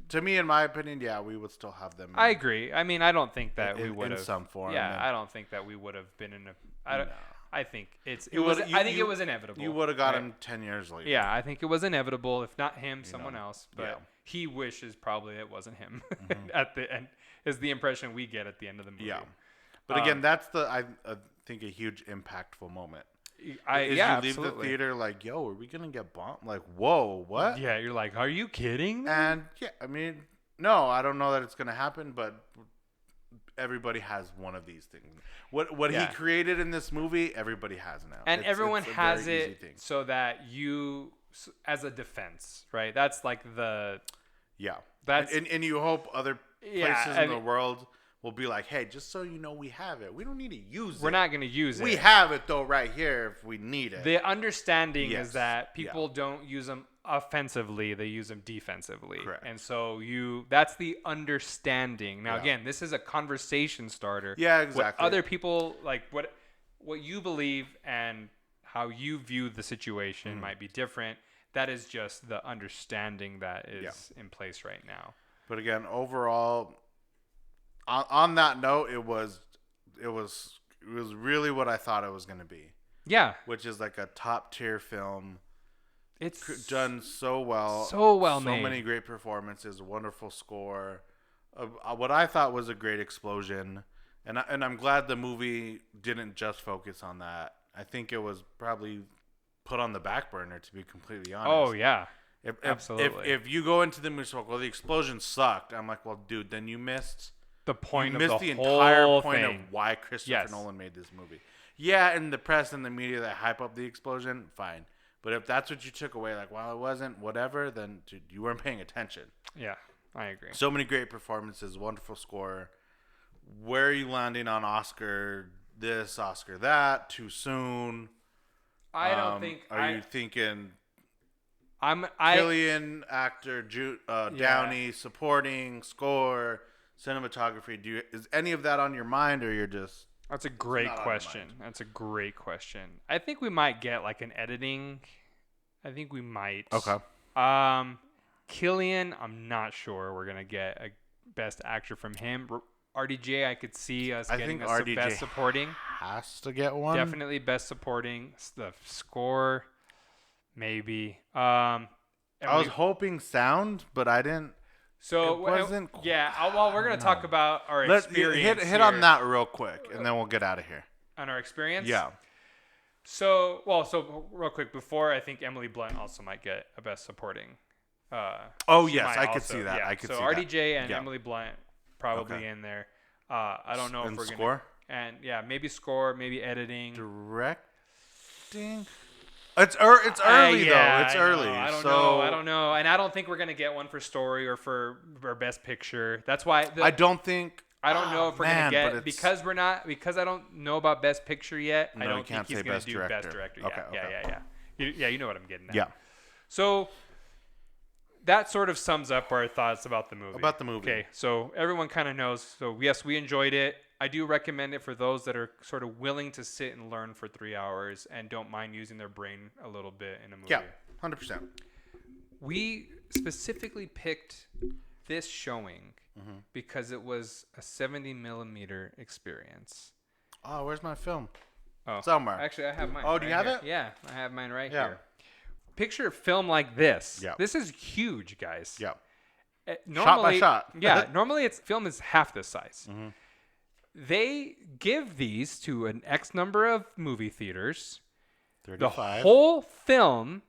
[SPEAKER 2] to me, in my opinion, we would still have them.
[SPEAKER 1] I agree. I mean, I don't think that we would have
[SPEAKER 2] in some form.
[SPEAKER 1] Yeah, I don't think that we would have been in a. I think it was inevitable.
[SPEAKER 2] You would have got him 10 years later.
[SPEAKER 1] Yeah, I think it was inevitable. If not him, someone else. But he wishes probably it wasn't him at the end, is the impression we get at the end of the movie.
[SPEAKER 2] Yeah. But again, that's I think a huge impactful moment.
[SPEAKER 1] You
[SPEAKER 2] leave the theater like, yo, are we going to get bombed? Like, whoa, what?
[SPEAKER 1] Yeah, you're like, are you kidding?
[SPEAKER 2] And I mean, no, I don't know that it's going to happen, but everybody has one of these things. What he created in this movie, everybody has now.
[SPEAKER 1] And everyone has it so that you, as a defense, right? That's like the...
[SPEAKER 2] Yeah. And you hope other places in the world will be like, hey, just so you know, we have it. We don't need to use it.
[SPEAKER 1] We're not going to use it.
[SPEAKER 2] We have it, though, right here if we need it.
[SPEAKER 1] The understanding is that people don't use them offensively. They use them defensively.
[SPEAKER 2] Correct.
[SPEAKER 1] And so that's the understanding. Now, again, this is a conversation starter.
[SPEAKER 2] Yeah, exactly.
[SPEAKER 1] What other people, like what you believe and how you view the situation might be different. That is just the understanding that is in place right now.
[SPEAKER 2] But again, overall... On that note, it was really what I thought it was going to be.
[SPEAKER 1] Yeah.
[SPEAKER 2] Which is like a top tier film.
[SPEAKER 1] It's
[SPEAKER 2] done so well.
[SPEAKER 1] So well made.
[SPEAKER 2] So many great performances, wonderful score. What I thought was a great explosion. And I'm glad the movie didn't just focus on that. I think it was probably put on the back burner, to be completely honest.
[SPEAKER 1] Oh, yeah. Absolutely.
[SPEAKER 2] If you go into the movie, well, the explosion sucked. I'm like, well, dude, then you missed...
[SPEAKER 1] the point
[SPEAKER 2] of
[SPEAKER 1] the
[SPEAKER 2] entire
[SPEAKER 1] whole
[SPEAKER 2] point
[SPEAKER 1] thing.
[SPEAKER 2] of why Christopher Nolan made this movie. Yeah, and the press and the media that hype up the explosion, fine. But if that's what you took away, like, well, it wasn't, whatever, then dude, you weren't paying attention.
[SPEAKER 1] Yeah, I agree.
[SPEAKER 2] So many great performances, wonderful score. Where are you landing on Oscar this, Oscar that? Too soon?
[SPEAKER 1] I don't think...
[SPEAKER 2] Are you thinking Cillian, actor, Downey, supporting, score, cinematography. Is any of that on your mind, or you're just?
[SPEAKER 1] That's a great question. I think we might get like an editing. I think we might.
[SPEAKER 2] Okay.
[SPEAKER 1] Cillian, I'm not sure we're gonna get a best actor from him. RDJ, I could see us getting us some best supporting.
[SPEAKER 2] Has to get one.
[SPEAKER 1] Definitely best supporting. The score, maybe. I
[SPEAKER 2] was hoping sound, but I didn't.
[SPEAKER 1] So
[SPEAKER 2] it wasn't.
[SPEAKER 1] Well, we're gonna talk about our experience.
[SPEAKER 2] Hit on that real quick, and then we'll get out of here.
[SPEAKER 1] On our experience.
[SPEAKER 2] Yeah.
[SPEAKER 1] So real quick before, I think Emily Blunt also might get a best supporting.
[SPEAKER 2] Yes, I could see that.
[SPEAKER 1] Yeah.
[SPEAKER 2] I could see
[SPEAKER 1] RDJ
[SPEAKER 2] that.
[SPEAKER 1] and Emily Blunt probably in there. I don't know if we're
[SPEAKER 2] score?
[SPEAKER 1] And maybe score, maybe editing,
[SPEAKER 2] directing. It's early though. It's early.
[SPEAKER 1] I don't know, and I don't think we're gonna get one for story or for best picture. That's why
[SPEAKER 2] I don't think.
[SPEAKER 1] I don't know if we're gonna get because I don't know about best picture yet.
[SPEAKER 2] No,
[SPEAKER 1] I don't think he's gonna do best director. Yeah. You know what I'm getting at.
[SPEAKER 2] Yeah.
[SPEAKER 1] So that sort of sums up our thoughts about the movie. Okay, so everyone kind of knows. So yes, we enjoyed it. I do recommend it for those that are sort of willing to sit and learn for 3 hours and don't mind using their brain a little bit in a movie.
[SPEAKER 2] Yeah, 100%.
[SPEAKER 1] We specifically picked this showing because it was a 70 millimeter experience.
[SPEAKER 2] Oh, where's my film?
[SPEAKER 1] Oh,
[SPEAKER 2] somewhere.
[SPEAKER 1] Actually, I have mine.
[SPEAKER 2] Oh, do you have it?
[SPEAKER 1] Yeah, I have mine right here. Picture a film like this.
[SPEAKER 2] Yeah.
[SPEAKER 1] This is huge, guys.
[SPEAKER 2] Yeah.
[SPEAKER 1] Normally,
[SPEAKER 2] shot by shot.
[SPEAKER 1] Normally film is half this size. Mm-hmm. They give these to an X number of movie theaters.
[SPEAKER 2] 35.
[SPEAKER 1] The whole film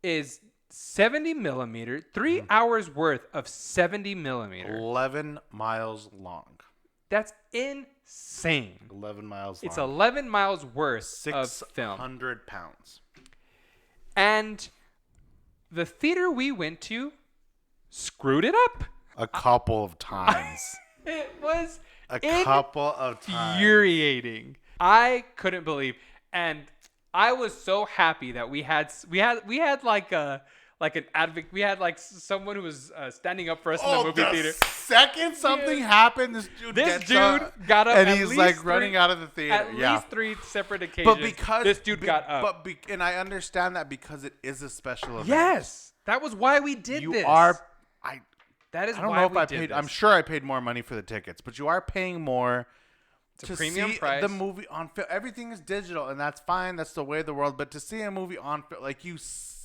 [SPEAKER 1] is 70 millimeter, 3 hours worth of 70 millimeter.
[SPEAKER 2] 11 miles long.
[SPEAKER 1] That's insane.
[SPEAKER 2] 11 miles long.
[SPEAKER 1] It's 11 miles worth of film.
[SPEAKER 2] 600 pounds.
[SPEAKER 1] And the theater we went to screwed it up.
[SPEAKER 2] A couple of times.
[SPEAKER 1] It was
[SPEAKER 2] a couple of times.
[SPEAKER 1] Infuriating. I couldn't believe, and I was so happy that we had like an advocate. We had like someone who was standing up for us in the movie theater.
[SPEAKER 2] Second something happened, this dude
[SPEAKER 1] got up,
[SPEAKER 2] and he's like running out of the theater.
[SPEAKER 1] At least 3 separate occasions.
[SPEAKER 2] But because
[SPEAKER 1] this dude got up,
[SPEAKER 2] and I understand that because it is a special event.
[SPEAKER 1] Yes, that was why we did this. That is
[SPEAKER 2] I don't
[SPEAKER 1] why
[SPEAKER 2] know if
[SPEAKER 1] we
[SPEAKER 2] I
[SPEAKER 1] did
[SPEAKER 2] paid.
[SPEAKER 1] this.
[SPEAKER 2] I'm sure I paid more money for the tickets, but you are paying more
[SPEAKER 1] to premium
[SPEAKER 2] see
[SPEAKER 1] price.
[SPEAKER 2] The movie on film. Everything is digital, and that's fine. That's the way of the world. But to see a movie on film, like you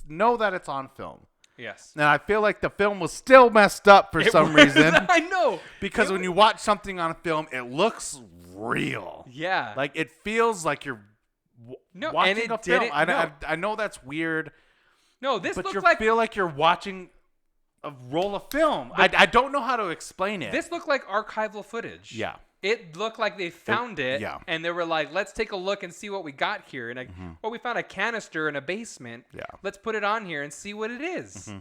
[SPEAKER 2] know that it's on film.
[SPEAKER 1] Yes.
[SPEAKER 2] Now I feel like the film was still messed up for some reason.
[SPEAKER 1] I know.
[SPEAKER 2] Because when you watch something on film, it looks real.
[SPEAKER 1] Yeah.
[SPEAKER 2] Like it feels like you're watching a film. I know that's weird.
[SPEAKER 1] No, this
[SPEAKER 2] but
[SPEAKER 1] looked
[SPEAKER 2] you
[SPEAKER 1] like
[SPEAKER 2] feel like you're watching a roll of film. I don't know how to explain it.
[SPEAKER 1] This looked like archival footage.
[SPEAKER 2] Yeah.
[SPEAKER 1] It looked like they found it, and they were like, let's take a look and see what we got here. And we found a canister in a basement.
[SPEAKER 2] Yeah.
[SPEAKER 1] Let's put it on here and see what it is.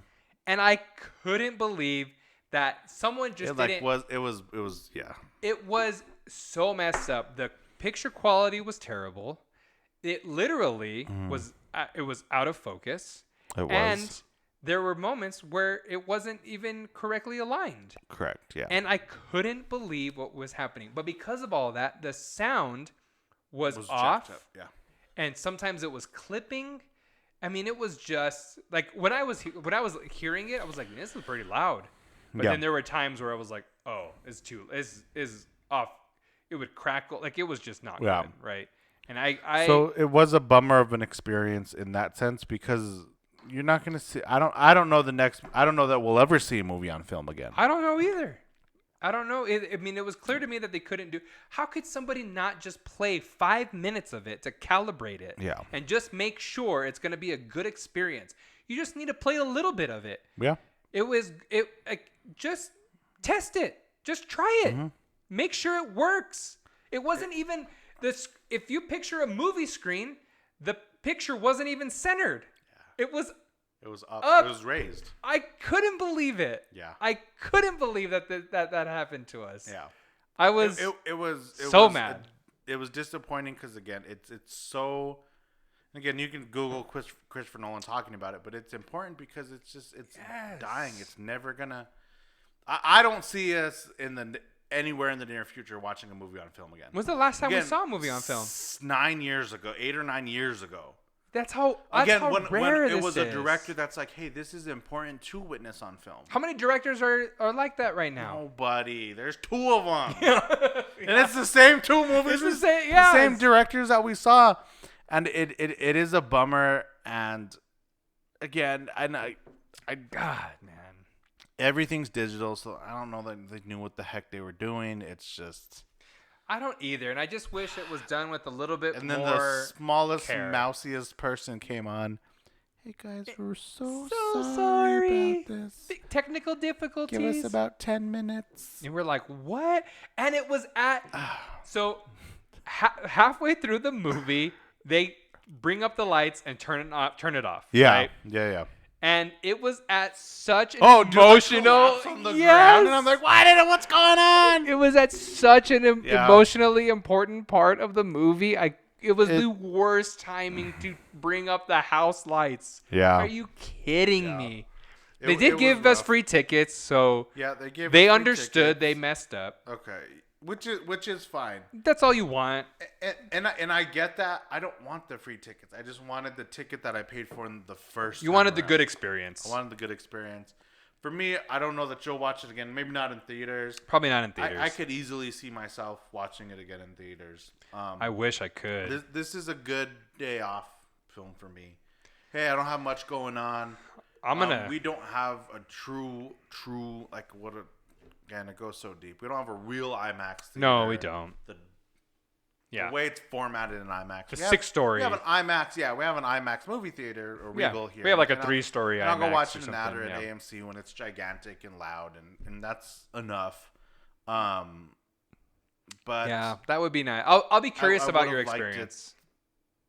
[SPEAKER 1] And I couldn't believe that someone just
[SPEAKER 2] It
[SPEAKER 1] was so messed up. The picture quality was terrible. It literally was out of focus.
[SPEAKER 2] It was.
[SPEAKER 1] And there were moments where it wasn't even correctly aligned.
[SPEAKER 2] Correct, yeah.
[SPEAKER 1] And I couldn't believe what was happening. But because of all that, the sound was off.
[SPEAKER 2] Up, yeah.
[SPEAKER 1] And sometimes it was clipping. I mean, it was just like when I was hearing it, I was like, this is pretty loud. But then there were times where I was like, oh, it's off. It would crackle. Like it was just not good, right? And
[SPEAKER 2] So it was a bummer of an experience in that sense because you're not going to see. I don't know that we'll ever see a movie on film again.
[SPEAKER 1] I don't know either. I don't know. It was clear to me that they couldn't do. How could somebody not just play 5 minutes of it to calibrate it?
[SPEAKER 2] Yeah.
[SPEAKER 1] And just make sure it's going to be a good experience. You just need to play a little bit of it.
[SPEAKER 2] Yeah.
[SPEAKER 1] Just test it. Just try it. Make sure it works. It wasn't even this. If you picture a movie screen, the picture wasn't even centered. It was
[SPEAKER 2] up. It was raised.
[SPEAKER 1] I couldn't believe it.
[SPEAKER 2] Yeah.
[SPEAKER 1] I couldn't believe that happened to us.
[SPEAKER 2] Yeah.
[SPEAKER 1] I was
[SPEAKER 2] it was
[SPEAKER 1] so mad.
[SPEAKER 2] It was disappointing because again, it's Again, you can Google Christopher Nolan talking about it, but it's important because it's dying. It's never gonna. I don't see us anywhere in the near future watching a movie on film again.
[SPEAKER 1] When's the last time we saw a movie on film?
[SPEAKER 2] 9 years ago, 8 or 9 years ago.
[SPEAKER 1] That's how
[SPEAKER 2] rare it was. A director that's like, hey, this is important to witness on film.
[SPEAKER 1] How many directors are like that right now?
[SPEAKER 2] Nobody. There's 2 of them, and it's the same 2 movies.
[SPEAKER 1] It's the
[SPEAKER 2] same directors that we saw, and it is a bummer. And again, God, man. Everything's digital, so I don't know that they knew what the heck they were doing. It's just...
[SPEAKER 1] I don't either, and I just wish it was done with a little bit more
[SPEAKER 2] And then the smallest, mousiest person came on. Hey, guys, we're so sorry about this.
[SPEAKER 1] Technical difficulties.
[SPEAKER 2] Give us about 10 minutes.
[SPEAKER 1] And we're like, what? And it was at... So, halfway through the movie, they bring up the lights and turn it off.
[SPEAKER 2] Yeah,
[SPEAKER 1] right?
[SPEAKER 2] yeah.
[SPEAKER 1] And it was at such an emotional,
[SPEAKER 2] on the ground, and I'm like, what's going on?
[SPEAKER 1] It was at such an emotionally important part of the movie. It was the worst timing to bring up the house lights.
[SPEAKER 2] Yeah.
[SPEAKER 1] Are you kidding me? They did give us free tickets, so they understood they messed up.
[SPEAKER 2] Okay. Which is fine.
[SPEAKER 1] That's all you want.
[SPEAKER 2] And I get that. I don't want the free tickets. I just wanted the ticket that I paid for in the first.
[SPEAKER 1] You wanted the good experience.
[SPEAKER 2] I wanted the good experience. For me, I don't know that you'll watch it again. Maybe not in theaters.
[SPEAKER 1] Probably not in theaters.
[SPEAKER 2] I could easily see myself watching it again in theaters.
[SPEAKER 1] I wish I could.
[SPEAKER 2] This is a good day off film for me. Hey, I don't have much going on. We don't have a true like what a. Again, it goes so deep. We don't have a real IMAX theater.
[SPEAKER 1] No, we don't.
[SPEAKER 2] The way it's formatted in IMAX.
[SPEAKER 1] The 6-story.
[SPEAKER 2] We have an IMAX. Yeah, we have an IMAX movie theater or Regal here.
[SPEAKER 1] We have like a 3-story IMAX.
[SPEAKER 2] I'll go watch it in that or at AMC when it's gigantic and loud, and that's enough. But
[SPEAKER 1] yeah, that would be nice. I'll be curious about your experience.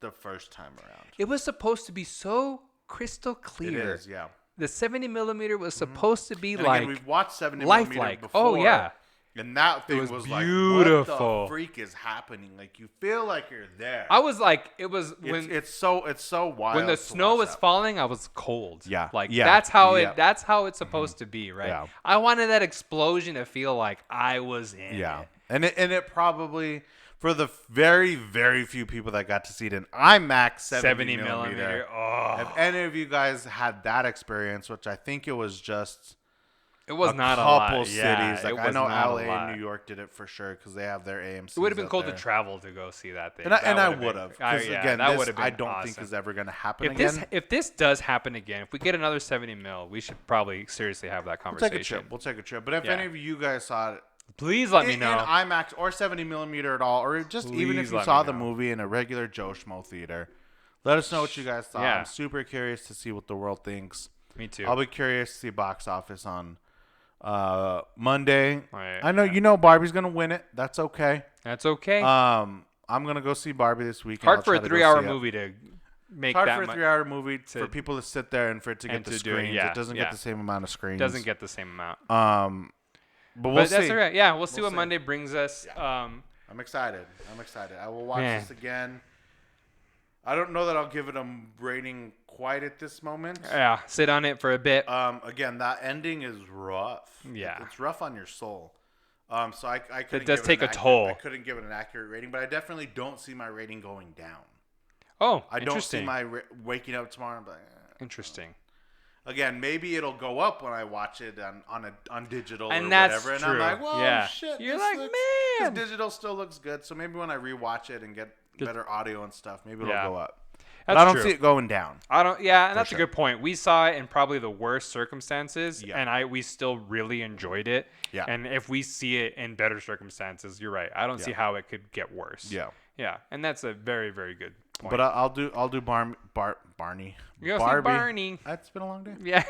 [SPEAKER 2] The first time around.
[SPEAKER 1] It was supposed to be so crystal clear.
[SPEAKER 2] It is, yeah.
[SPEAKER 1] The 70 millimeter was supposed to be
[SPEAKER 2] again, we've watched 70 millimeter before.
[SPEAKER 1] Oh yeah,
[SPEAKER 2] and that thing was
[SPEAKER 1] beautiful.
[SPEAKER 2] Like, what the freak is happening? Like you feel like you're there.
[SPEAKER 1] I was like, it was when
[SPEAKER 2] it's so wild.
[SPEAKER 1] When the snow was falling, I was cold.
[SPEAKER 2] Yeah,
[SPEAKER 1] that's how it's supposed to be, right? Yeah. I wanted that explosion to feel like I was in.
[SPEAKER 2] Yeah, and it probably. For the very, very few people that got to see it in IMAX 70 millimeter.
[SPEAKER 1] Oh.
[SPEAKER 2] If any of you guys had that experience, which I think it was just
[SPEAKER 1] not
[SPEAKER 2] a couple
[SPEAKER 1] a lot.
[SPEAKER 2] cities.
[SPEAKER 1] Yeah,
[SPEAKER 2] like I know LA and New York did it for sure because they have their AMCs.
[SPEAKER 1] It would have been cool to travel to go see that thing.
[SPEAKER 2] And I would have. Again, I don't think is ever going to happen again.
[SPEAKER 1] If this does happen again, if we get another 70 mil, we should probably seriously have that conversation.
[SPEAKER 2] We'll take a trip. But if any of you guys saw it,
[SPEAKER 1] please let me know.
[SPEAKER 2] In IMAX or 70 millimeter at all, or just even if you saw the movie in a regular Joe Schmo theater, let us know what you guys thought. Yeah. I'm super curious to see what the world thinks.
[SPEAKER 1] Me too.
[SPEAKER 2] I'll be curious to see box office on Monday. I know Barbie's gonna win it. That's okay.
[SPEAKER 1] That's okay.
[SPEAKER 2] I'm gonna go see Barbie this weekend.
[SPEAKER 1] Hard for a 3-hour movie to make that.
[SPEAKER 2] Hard for a 3-hour movie for people to sit there and for it to get the screens. It doesn't get the same amount of screens.
[SPEAKER 1] Doesn't get the same amount.
[SPEAKER 2] But that's
[SPEAKER 1] all right. Yeah, we'll see what Monday brings us.
[SPEAKER 2] Yeah. I'm excited. I will watch this again. I don't know that I'll give it a rating quite at this moment.
[SPEAKER 1] Yeah, sit on it for a bit.
[SPEAKER 2] Again, that ending is rough.
[SPEAKER 1] Yeah.
[SPEAKER 2] It's rough on your soul. So I couldn't.
[SPEAKER 1] It does take a toll.
[SPEAKER 2] I couldn't give it an accurate rating, but I definitely don't see my rating going down.
[SPEAKER 1] Oh,
[SPEAKER 2] I don't see my waking up tomorrow and be like,
[SPEAKER 1] interesting.
[SPEAKER 2] Again, maybe it'll go up when I watch it on digital
[SPEAKER 1] and
[SPEAKER 2] or
[SPEAKER 1] that's
[SPEAKER 2] whatever.
[SPEAKER 1] True.
[SPEAKER 2] And I'm like, whoa, shit.
[SPEAKER 1] You're like, man.
[SPEAKER 2] Because digital still looks good. So maybe when I rewatch it and get better audio and stuff, maybe it'll go up. But I don't see it going down.
[SPEAKER 1] And that's a good point. We saw it in probably the worst circumstances, and we still really enjoyed it.
[SPEAKER 2] Yeah.
[SPEAKER 1] And if we see it in better circumstances, you're right. I don't see how it could get worse.
[SPEAKER 2] Yeah.
[SPEAKER 1] Yeah, and that's a very, very good point.
[SPEAKER 2] But I'll do Barney.
[SPEAKER 1] You go see Barney.
[SPEAKER 2] It's been a long day.
[SPEAKER 1] Yeah.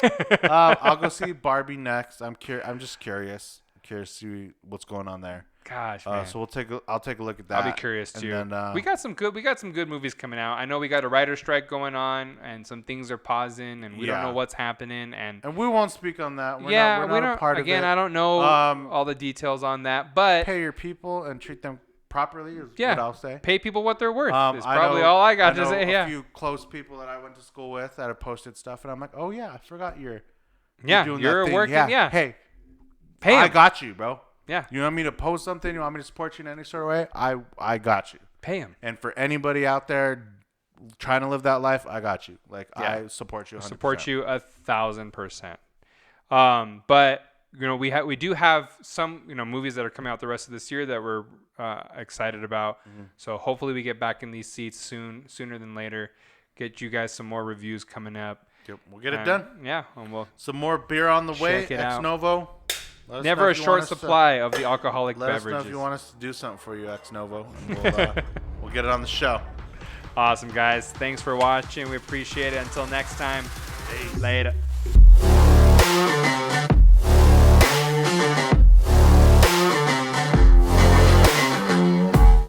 [SPEAKER 2] I'll go see Barbie next. I'm just curious. To see what's going on there.
[SPEAKER 1] Gosh, man.
[SPEAKER 2] So I'll take a look at that.
[SPEAKER 1] I'll be curious too.
[SPEAKER 2] And then,
[SPEAKER 1] we got some good movies coming out. I know we got a writer's strike going on, and some things are pausing, and we don't know what's happening. And
[SPEAKER 2] we won't speak on that. We're not a part of it.
[SPEAKER 1] Again, I don't know all the details on that, but
[SPEAKER 2] pay your people and treat them properly is what I'll say.
[SPEAKER 1] Pay people what they're worth is probably all I got to say.
[SPEAKER 2] A few close people that I went to school with that have posted stuff, and I'm like, oh, yeah, I forgot you're doing that thing.
[SPEAKER 1] Working. Yeah.
[SPEAKER 2] Hey,
[SPEAKER 1] pay 'em.
[SPEAKER 2] I got you, bro.
[SPEAKER 1] Yeah.
[SPEAKER 2] You want me to post something? You want me to support you in any sort of way? I got you.
[SPEAKER 1] Pay him.
[SPEAKER 2] And for anybody out there trying to live that life, I got you. Like, I support you 100%.
[SPEAKER 1] Support you 1,000%. But we do have some movies that are coming out the rest of this year that we're excited about. Mm-hmm. So hopefully we get back in these seats sooner than later. Get you guys some more reviews coming up.
[SPEAKER 2] Yep, we'll get it done.
[SPEAKER 1] Yeah, and we'll
[SPEAKER 2] some more beer on the way. Ex Novo.
[SPEAKER 1] Never a short supply of the alcoholic beverages.
[SPEAKER 2] Let us know if you want us to do something for you, Ex Novo. We'll get it on the show.
[SPEAKER 1] Awesome, guys. Thanks for watching. We appreciate it. Until next time, later.